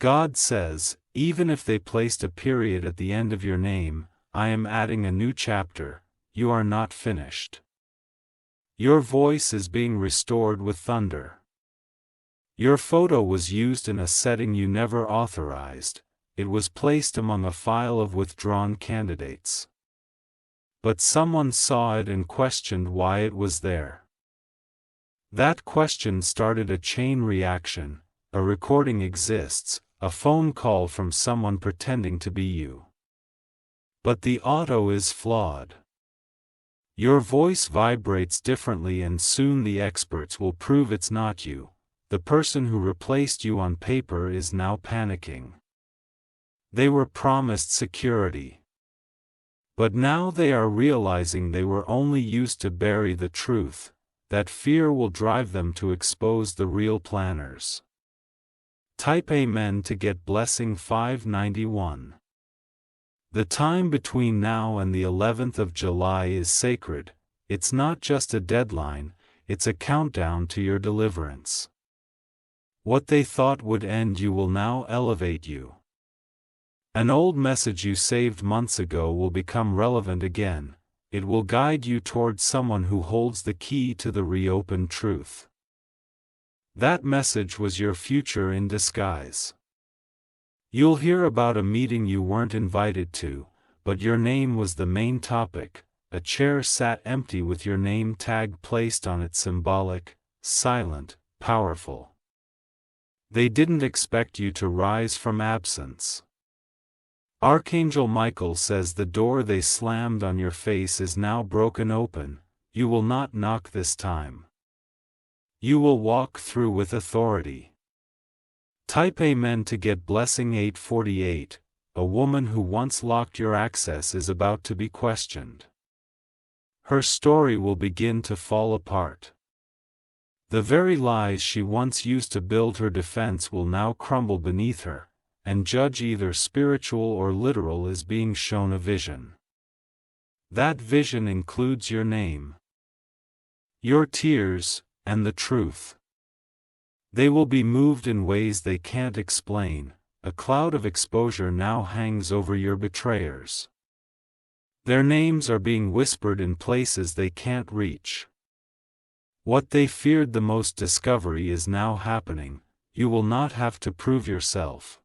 God says, even if they placed a period at the end of your name, I am adding a new chapter. You are not finished. Your voice is being restored with thunder. Your photo was used in a setting you never authorized. It was placed among a file of withdrawn candidates. But someone saw it and questioned why it was there. That question started a chain reaction. A recording exists, a phone call from someone pretending to be you. But the audio is flawed. Your voice vibrates differently and soon the experts will prove it's not you. The person who replaced you on paper is now panicking. They were promised security. But now they are realizing they were only used to bury the truth. That fear will drive them to expose the real planners. Type Amen to get blessing 591. The time between now and the 11th of July is sacred. It's not just a deadline, it's a countdown to your deliverance. What they thought would end you will now elevate you. An old message you saved months ago will become relevant again. It will guide you towards someone who holds the key to the reopened truth. That message was your future in disguise. You'll hear about a meeting you weren't invited to, but your name was the main topic. A chair sat empty with your name tag placed on it, symbolic, silent, powerful. They didn't expect you to rise from absence. Archangel Michael says the door they slammed on your face is now broken open. You will not knock this time. You will walk through with authority. Type Amen to get blessing 848. A woman who once locked your access is about to be questioned. Her story will begin to fall apart. The very lies she once used to build her defense will now crumble beneath her, and judge either spiritual or literal is being shown a vision. That vision includes your name, your tears, and the truth. They will be moved in ways they can't explain. A cloud of exposure now hangs over your betrayers. Their names are being whispered in places they can't reach. What they feared the most, discovery, is now happening. You will not have to prove yourself.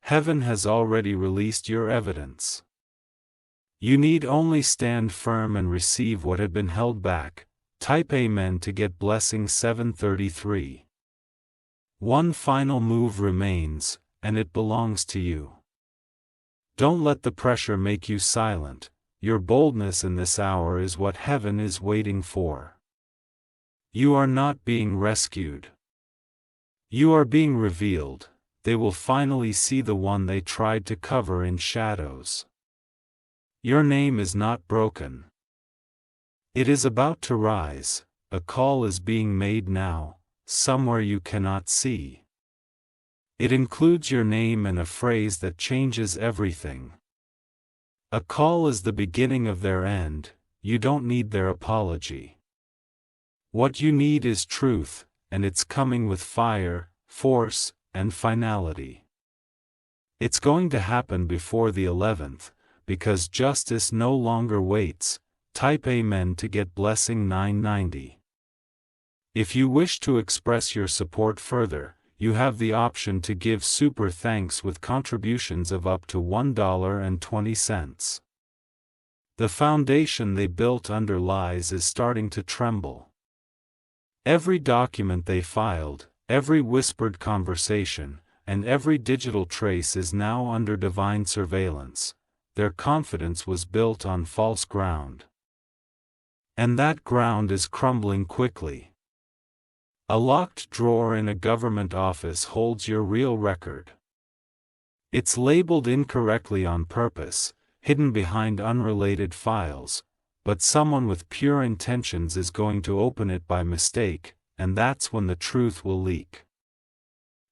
Heaven has already released your evidence. You need only stand firm and receive what had been held back. Type Amen to get blessing 733. One final move remains, and it belongs to you. Don't let the pressure make you silent. Your boldness in this hour is what heaven is waiting for. You are not being rescued. You are being revealed. They will finally see the one they tried to cover in shadows. Your name is not broken. It is about to rise. A call is being made now, somewhere you cannot see. It includes your name and a phrase that changes everything. A call is the beginning of their end. You don't need their apology. What you need is truth, and it's coming with fire, force, and finality. It's going to happen before the 11th, because justice no longer waits. Type Amen to get blessing 990. If you wish to express your support further, you have the option to give super thanks with contributions of up to $1.20. The foundation they built under lies is starting to tremble. Every document they filed, every whispered conversation, and every digital trace is now under divine surveillance. Their confidence was built on false ground. And that ground is crumbling quickly. A locked drawer in a government office holds your real record. It's labeled incorrectly on purpose, hidden behind unrelated files, but someone with pure intentions is going to open it by mistake, and that's when the truth will leak.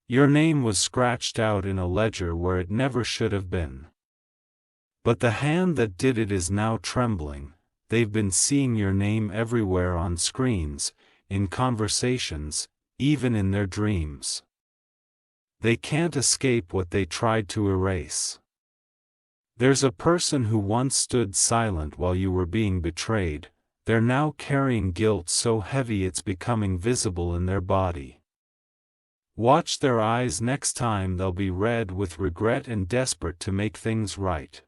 Your name was scratched out in a ledger where it never should have been. But the hand that did it is now trembling. They've been seeing your name everywhere on screens, in conversations, even in their dreams. They can't escape what they tried to erase. There's a person who once stood silent while you were being betrayed. They're now carrying guilt so heavy it's becoming visible in their body. Watch their eyes next time. They'll be red with regret and desperate to make things right.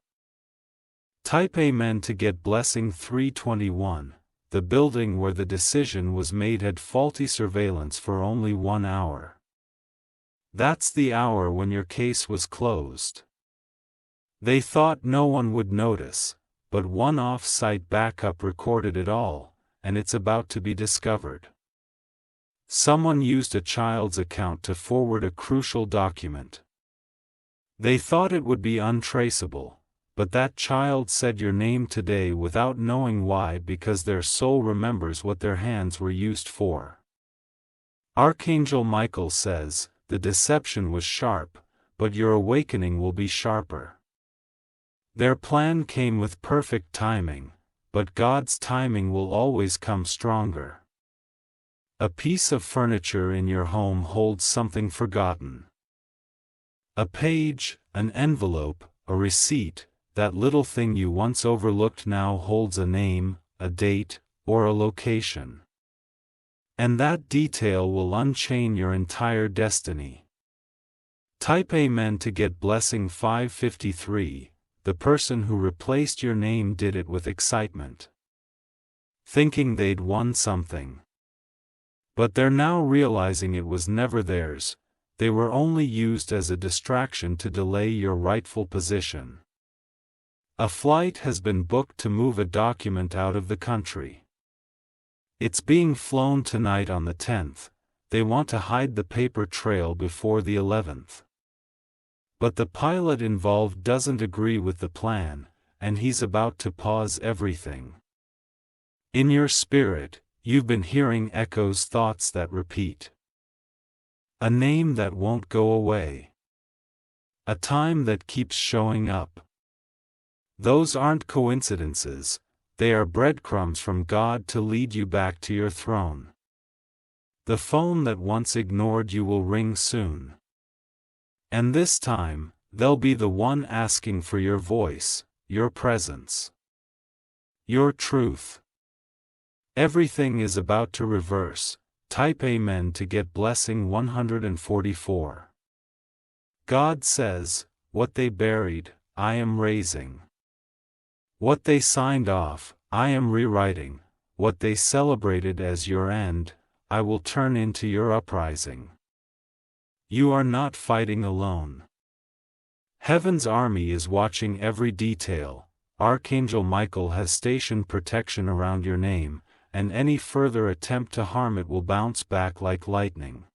Type Amen to get blessing 321. The building where the decision was made had faulty surveillance for only 1 hour. That's the hour when your case was closed. They thought no one would notice, but one off-site backup recorded it all, and it's about to be discovered. Someone used a child's account to forward a crucial document. They thought it would be untraceable, but that child said your name today without knowing why, because their soul remembers what their hands were used for. Archangel Michael says, the deception was sharp, but your awakening will be sharper. Their plan came with perfect timing, but God's timing will always come stronger. A piece of furniture in your home holds something forgotten. A page, an envelope, a receipt, that little thing you once overlooked now holds a name, a date, or a location. And that detail will unchain your entire destiny. Type Amen to get blessing 553. The person who replaced your name did it with excitement, thinking they'd won something. But they're now realizing it was never theirs. They were only used as a distraction to delay your rightful position. A flight has been booked to move a document out of the country. It's being flown tonight on the 10th. They want to hide the paper trail before the 11th. But the pilot involved doesn't agree with the plan, and he's about to pause everything. In your spirit, you've been hearing echoes, thoughts that repeat. A name that won't go away. A time that keeps showing up. Those aren't coincidences, they are breadcrumbs from God to lead you back to your throne. The phone that once ignored you will ring soon. And this time, they'll be the one asking for your voice, your presence, your truth. Everything is about to reverse. Type Amen to get blessing 144. God says, what they buried, I am raising. What they signed off, I am rewriting. What they celebrated as your end, I will turn into your uprising. You are not fighting alone. Heaven's army is watching every detail. Archangel Michael has stationed protection around your name, and any further attempt to harm it will bounce back like lightning.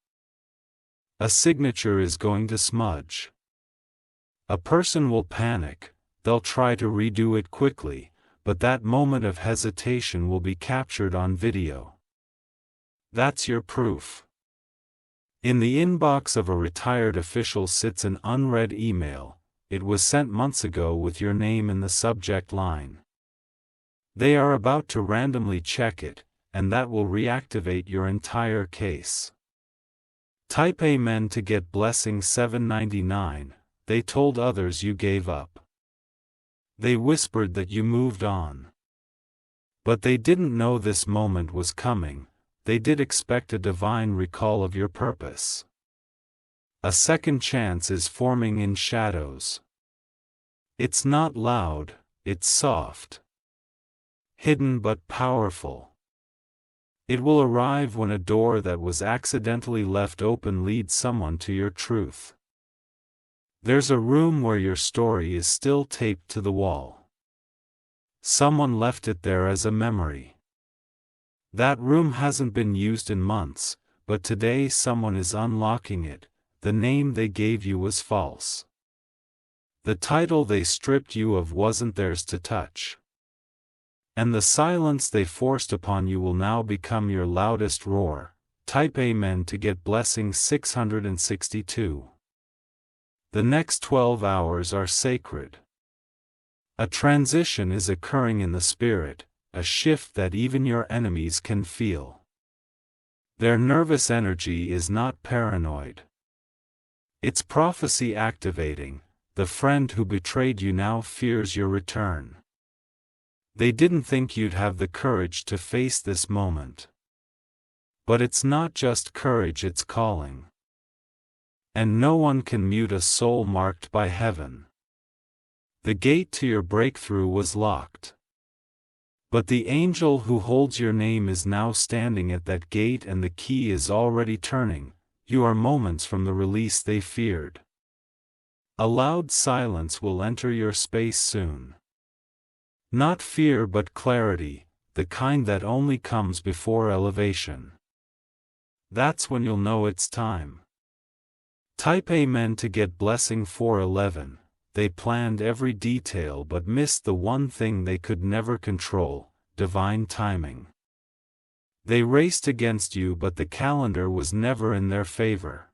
A signature is going to smudge. A person will panic, they'll try to redo it quickly, but that moment of hesitation will be captured on video. That's your proof. In the inbox of a retired official sits an unread email. It was sent months ago with your name in the subject line. They are about to randomly check it, and that will reactivate your entire case. Type Amen to get blessing $7.99. They told others you gave up. They whispered that you moved on. But they didn't know this moment was coming. They did expect a divine recall of your purpose. A second chance is forming in shadows. It's not loud, it's soft. Hidden but powerful. It will arrive when a door that was accidentally left open leads someone to your truth. There's a room where your story is still taped to the wall. Someone left it there as a memory. That room hasn't been used in months, but today someone is unlocking it. The name they gave you was false. The title they stripped you of wasn't theirs to touch. And the silence they forced upon you will now become your loudest roar. Type Amen to get blessing 662. The next 12 hours are sacred. A transition is occurring in the spirit, a shift that even your enemies can feel. Their nervous energy is not paranoid. It's prophecy activating. The friend who betrayed you now fears your return. They didn't think you'd have the courage to face this moment. But it's not just courage, it's calling. And no one can mute a soul marked by heaven. The gate to your breakthrough was locked. But the angel who holds your name is now standing at that gate, and the key is already turning. You are moments from the release they feared. A loud silence will enter your space soon. Not fear but clarity, the kind that only comes before elevation. That's when you'll know it's time. Type Amen to get blessing 411. They planned every detail but missed the one thing they could never control: divine timing. They raced against you, but the calendar was never in their favor.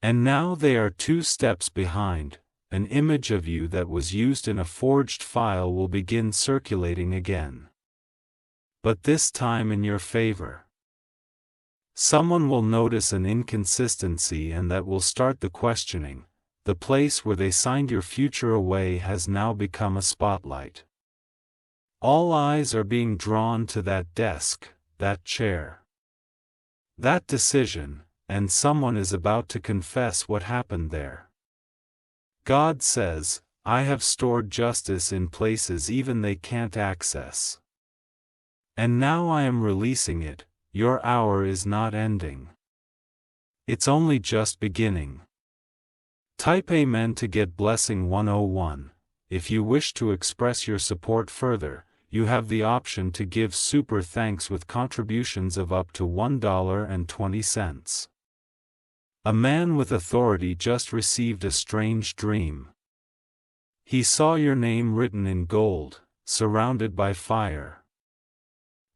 And now they are 2 steps behind. An image of you that was used in a forged file will begin circulating again. But this time in your favor. Someone will notice an inconsistency, and that will start the questioning. The place where they signed your future away has now become a spotlight. All eyes are being drawn to that desk, that chair, that decision, and someone is about to confess what happened there. God says, I have stored justice in places even they can't access. And now I am releasing it. Your hour is not ending. It's only just beginning. Type Amen to get blessing 101. If you wish to express your support further, you have the option to give super thanks with contributions of up to $1.20. A man with authority just received a strange dream. He saw your name written in gold, surrounded by fire.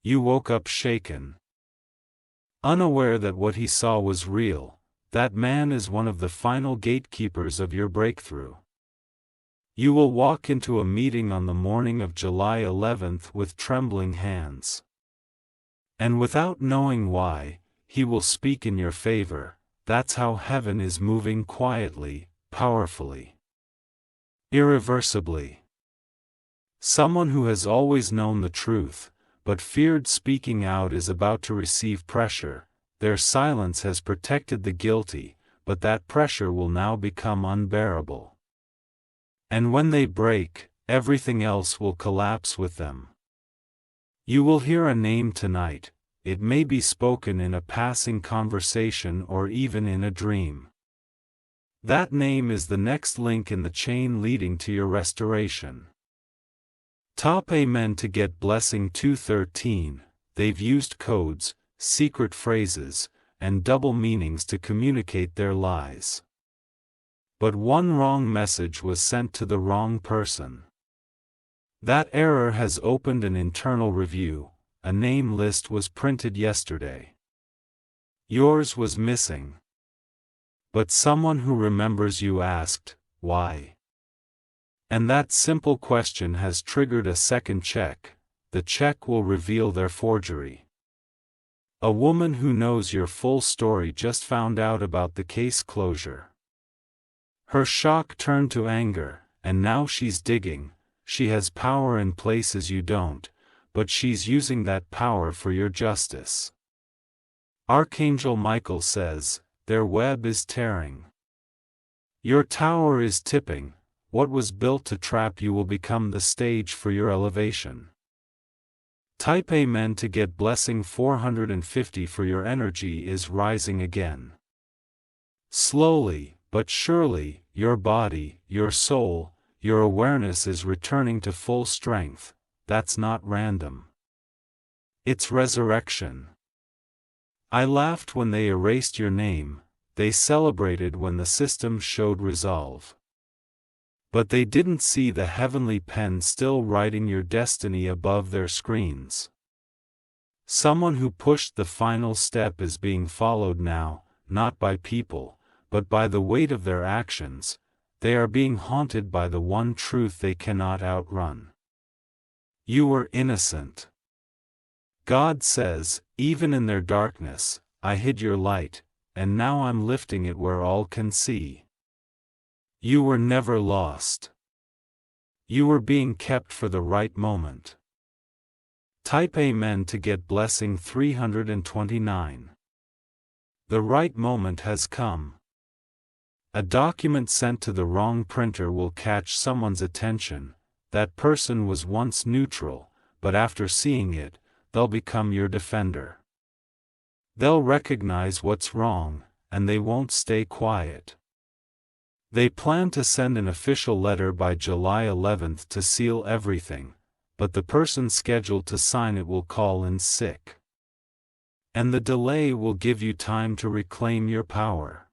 You woke up shaken. Unaware that what he saw was real. That man is one of the final gatekeepers of your breakthrough. You will walk into a meeting on the morning of July 11th with trembling hands. And without knowing why, he will speak in your favor. That's how heaven is moving quietly, powerfully, irreversibly. Someone who has always known the truth, but feared speaking out, is about to receive pressure. Their silence has protected the guilty, but that pressure will now become unbearable. And when they break, everything else will collapse with them. You will hear a name tonight. It may be spoken in a passing conversation or even in a dream. That name is the next link in the chain leading to your restoration. Top Amen to get blessing 213. They've used codes, secret phrases, and double meanings to communicate their lies. But one wrong message was sent to the wrong person. That error has opened an internal review. A name list was printed yesterday. Yours was missing. But someone who remembers you asked, why? And that simple question has triggered a second check. The check will reveal their forgery. A woman who knows your full story just found out about the case closure. Her shock turned to anger, and now she's digging. She has power in places you don't, but she's using that power for your justice. Archangel Michael says, their web is tearing. Your tower is tipping. What was built to trap you will become the stage for your elevation. Type Amen to get blessing 450 for your energy is rising again. Slowly, but surely, your body, your soul, your awareness is returning to full strength. That's not random. It's resurrection. I laughed when they erased your name, they celebrated when the system showed resolve. But they didn't see the heavenly pen still writing your destiny above their screens. Someone who pushed the final step is being followed now, not by people, but by the weight of their actions. They are being haunted by the one truth they cannot outrun. You were innocent. God says, even in their darkness, I hid your light, and now I'm lifting it where all can see. You were never lost. You were being kept for the right moment. Type Amen to get blessing 329. The right moment has come. A document sent to the wrong printer will catch someone's attention. That person was once neutral, but after seeing it, they'll become your defender. They'll recognize what's wrong, and they won't stay quiet. They plan to send an official letter by July 11th to seal everything, but the person scheduled to sign it will call in sick. And the delay will give you time to reclaim your power.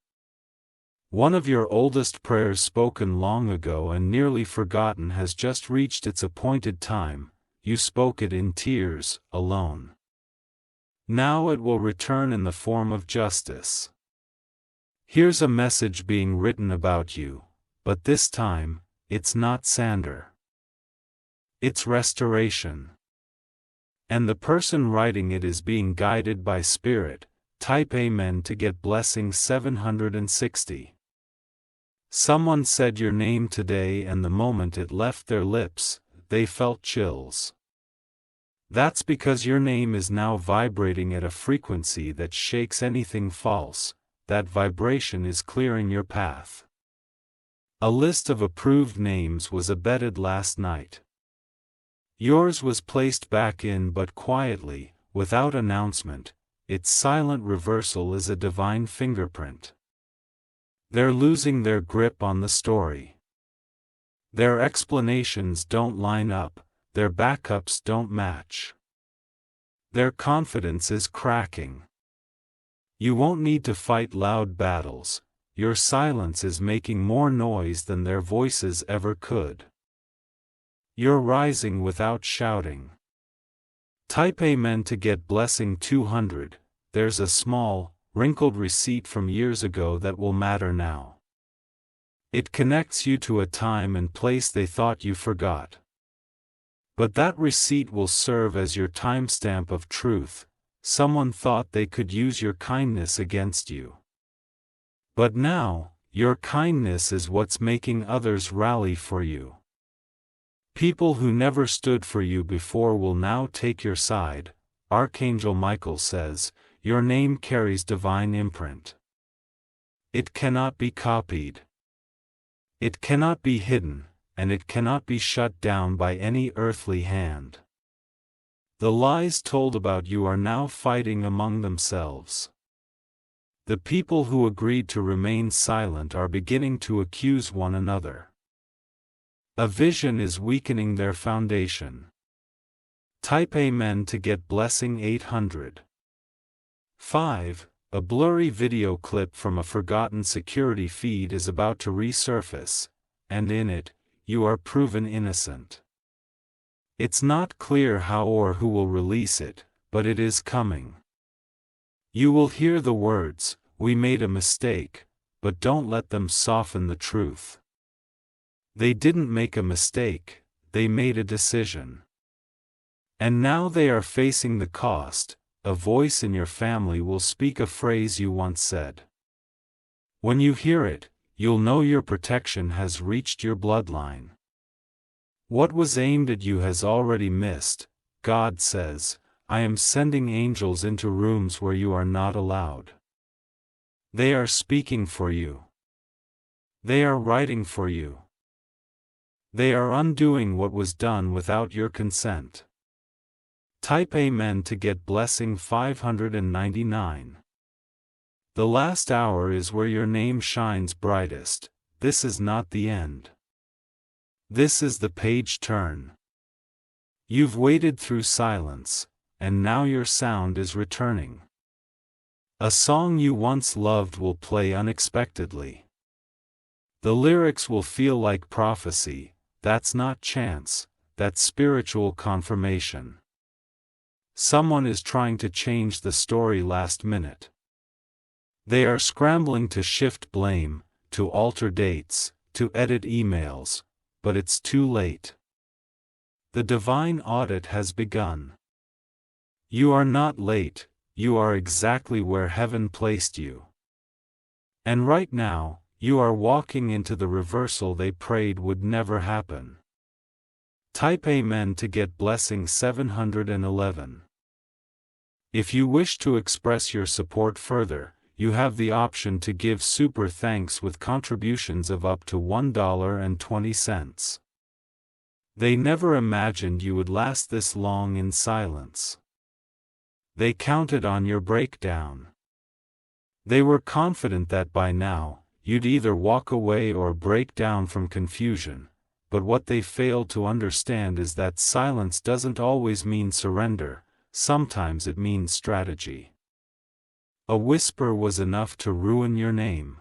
One of your oldest prayers spoken long ago and nearly forgotten has just reached its appointed time. You spoke it in tears, alone. Now it will return in the form of justice. Here's a message being written about you, but this time, it's not slander. It's restoration. And the person writing it is being guided by Spirit. Type Amen to get blessing 760. Someone said your name today, and the moment it left their lips, they felt chills. That's because your name is now vibrating at a frequency that shakes anything false. That vibration is clearing your path. A list of approved names was abetted last night. Yours was placed back in, but quietly, without announcement. Its silent reversal is a divine fingerprint. They're losing their grip on the story. Their explanations don't line up, their backups don't match. Their confidence is cracking. You won't need to fight loud battles. Your silence is making more noise than their voices ever could. You're rising without shouting. Type Amen to get blessing 200. There's a small, wrinkled receipt from years ago that will matter now. It connects you to a time and place they thought you forgot. But that receipt will serve as your timestamp of truth. Someone thought they could use your kindness against you. But now, your kindness is what's making others rally for you. People who never stood for you before will now take your side. Archangel Michael says, your name carries divine imprint. It cannot be copied. It cannot be hidden. and it cannot be shut down by any earthly hand. The lies told about you are now fighting among themselves. The people who agreed to remain silent are beginning to accuse one another. A vision is weakening their foundation. Type Amen to get blessing 800. 5. A blurry video clip from a forgotten security feed is about to resurface, and in it, you are proven innocent. It's not clear how or who will release it, but it is coming. You will hear the words, "We made a mistake," but don't let them soften the truth. They didn't make a mistake, they made a decision. And now they are facing the cost. A voice in your family will speak a phrase you once said. When you hear it, you'll know your protection has reached your bloodline. What was aimed at you has already missed. God says, "I am sending angels into rooms where you are not allowed." They are speaking for you. They are writing for you. They are undoing what was done without your consent. Type Amen to get blessing 599. The last hour is where your name shines brightest. This is not the end. This is the page turn. You've waited through silence, and now your sound is returning. A song you once loved will play unexpectedly. The lyrics will feel like prophecy. That's not chance, that's spiritual confirmation. Someone is trying to change the story last minute. They are scrambling to shift blame, to alter dates, to edit emails, but it's too late. The divine audit has begun. You are not late, you are exactly where heaven placed you. And right now, you are walking into the reversal they prayed would never happen. Type Amen to get blessing 711. If you wish to express your support further, you have the option to give super thanks with contributions of up to $1.20. They never imagined you would last this long in silence. They counted on your breakdown. They were confident that by now, you'd either walk away or break down from confusion, but what they failed to understand is that silence doesn't always mean surrender, sometimes it means strategy. A whisper was enough to ruin your name.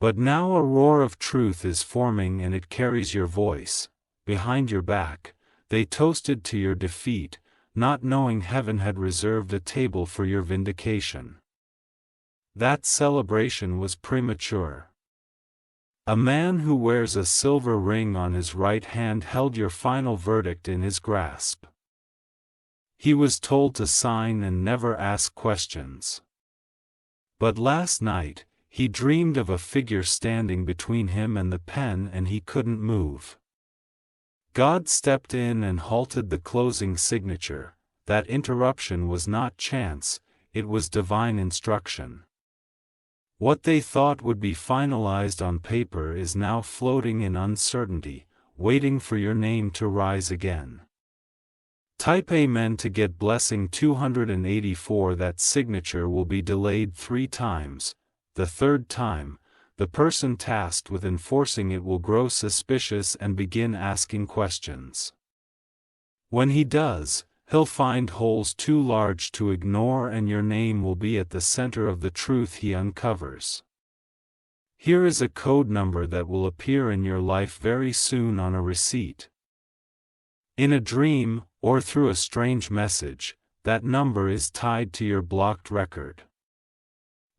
But now a roar of truth is forming and it carries your voice. Behind your back, they toasted to your defeat, not knowing heaven had reserved a table for your vindication. That celebration was premature. A man who wears a silver ring on his right hand held your final verdict in his grasp. He was told to sign and never ask questions. But last night, he dreamed of a figure standing between him and the pen and he couldn't move. God stepped in and halted the closing signature. That interruption was not chance, it was divine instruction. What they thought would be finalized on paper is now floating in uncertainty, waiting for your name to rise again. Type Amen to get blessing 284. That signature will be delayed 3 times. The third time, the person tasked with enforcing it will grow suspicious and begin asking questions. When he does, he'll find holes too large to ignore and your name will be at the center of the truth he uncovers. Here is a code number that will appear in your life very soon on a receipt. In a dream, or through a strange message, that number is tied to your blocked record.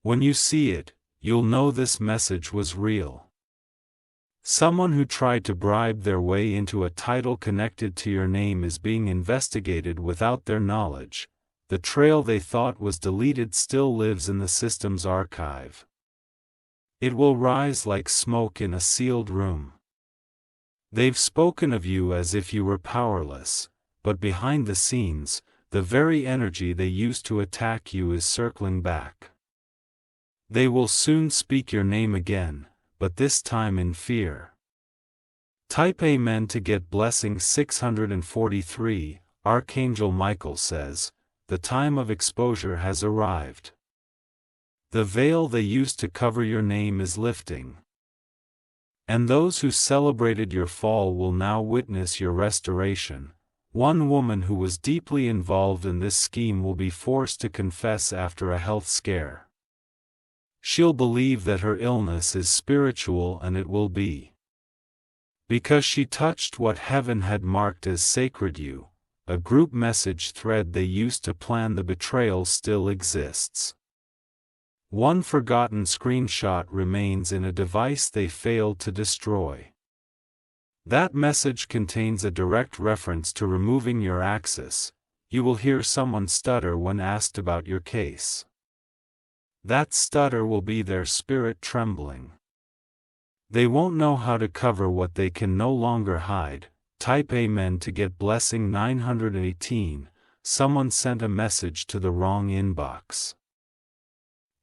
When you see it, you'll know this message was real. Someone who tried to bribe their way into a title connected to your name is being investigated without their knowledge. The trail they thought was deleted still lives in the system's archive. It will rise like smoke in a sealed room. They've spoken of you as if you were powerless, but behind the scenes, the very energy they used to attack you is circling back. They will soon speak your name again, but this time in fear. Type Amen to get blessing 643. Archangel Michael says, the time of exposure has arrived. The veil they used to cover your name is lifting. And those who celebrated your fall will now witness your restoration. One woman who was deeply involved in this scheme will be forced to confess after a health scare. She'll believe that her illness is spiritual, and it will be because she touched what heaven had marked as sacred. A group message thread they used to plan the betrayal still exists. One forgotten screenshot remains in a device they failed to destroy. That message contains a direct reference to removing your access. You will hear someone stutter when asked about your case. That stutter will be their spirit trembling. They won't know how to cover what they can no longer hide. Type Amen to get blessing 918. Someone sent a message to the wrong inbox.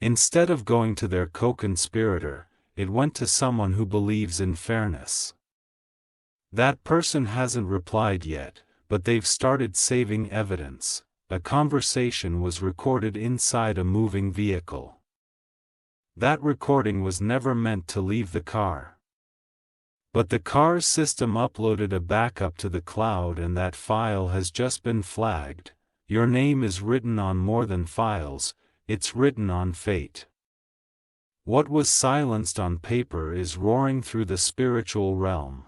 Instead of going to their co-conspirator, it went to someone who believes in fairness. That person hasn't replied yet, but they've started saving evidence. A conversation was recorded inside a moving vehicle. That recording was never meant to leave the car. But the car's system uploaded a backup to the cloud, and that file has just been flagged. Your name is written on more than files, it's written on fate. What was silenced on paper is roaring through the spiritual realm.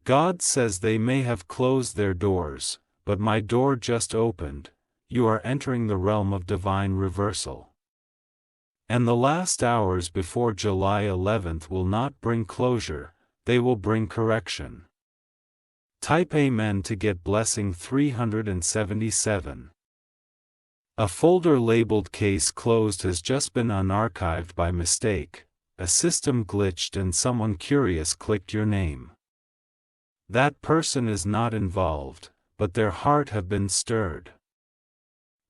God says they may have closed their doors, but my door just opened. You are entering the realm of divine reversal. And the last hours before July 11th will not bring closure, they will bring correction. Type Amen to get blessing 377. A folder labeled Case Closed has just been unarchived by mistake. A system glitched and someone curious clicked your name. That person is not involved, but their heart have been stirred.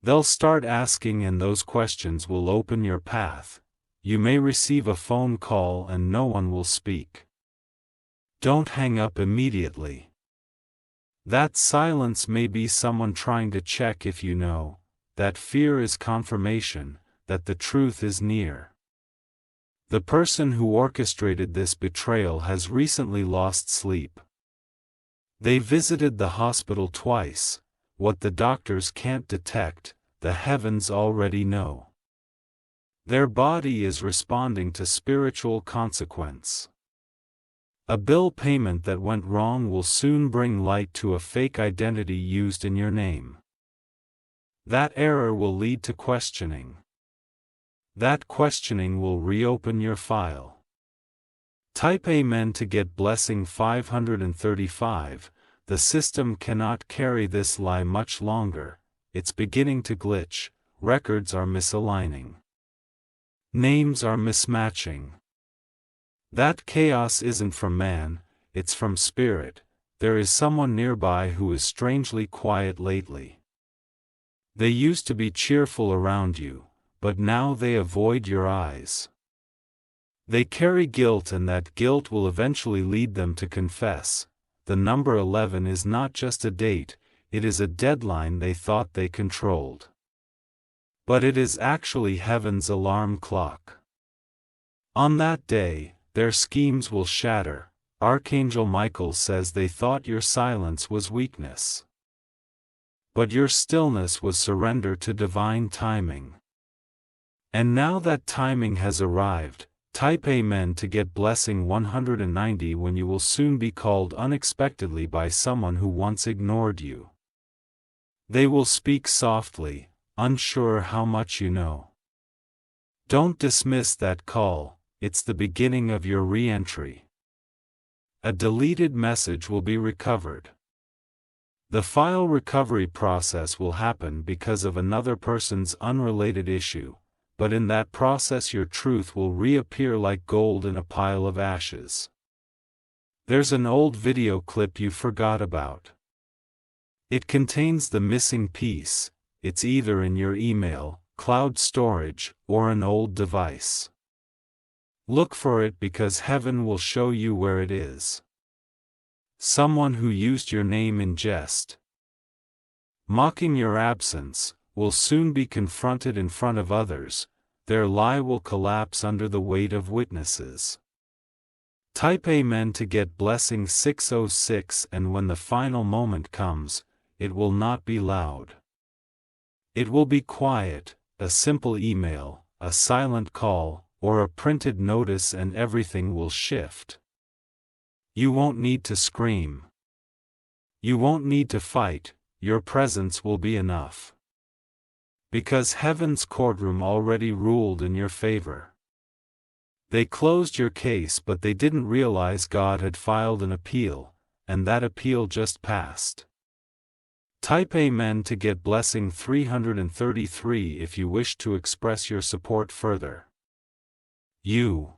They'll start asking, and those questions will open your path. You may receive a phone call and no one will speak. Don't hang up immediately. That silence may be someone trying to check if you know. That fear is confirmation that the truth is near. The person who orchestrated this betrayal has recently lost sleep. They visited the hospital twice. What the doctors can't detect, the heavens already know. Their body is responding to spiritual consequence. A bill payment that went wrong will soon bring light to a fake identity used in your name. That error will lead to questioning. That questioning will reopen your file. Type Amen to get blessing 535. The system cannot carry this lie much longer. It's beginning to glitch. Records are misaligning. Names are mismatching. That chaos isn't from man, it's from spirit. There is someone nearby who is strangely quiet lately. They used to be cheerful around you, but now they avoid your eyes. They carry guilt, and that guilt will eventually lead them to confess. The number 11 is not just a date, it is a deadline they thought they controlled. But it is actually heaven's alarm clock. On that day, their schemes will shatter. Archangel Michael says they thought your silence was weakness. But your stillness was surrender to divine timing. And now that timing has arrived, type Amen to get blessing 190 when you will soon be called unexpectedly by someone who once ignored you. They will speak softly, unsure how much you know. Don't dismiss that call, it's the beginning of your re-entry. A deleted message will be recovered. The file recovery process will happen because of another person's unrelated issue, but in that process your truth will reappear like gold in a pile of ashes. There's an old video clip you forgot about. It contains the missing piece. It's either in your email, cloud storage, or an old device. Look for it because heaven will show you where it is. Someone who used your name in jest, mocking your absence, will soon be confronted in front of others. Their lie will collapse under the weight of witnesses. Type Amen to get blessing 606, and when the final moment comes, it will not be loud. It will be quiet, a simple email, a silent call, or a printed notice, and everything will shift. You won't need to scream. You won't need to fight, your presence will be enough. Because heaven's courtroom already ruled in your favor. They closed your case, but they didn't realize God had filed an appeal, and that appeal just passed. Type Amen to get blessing 333 if you wish to express your support further. You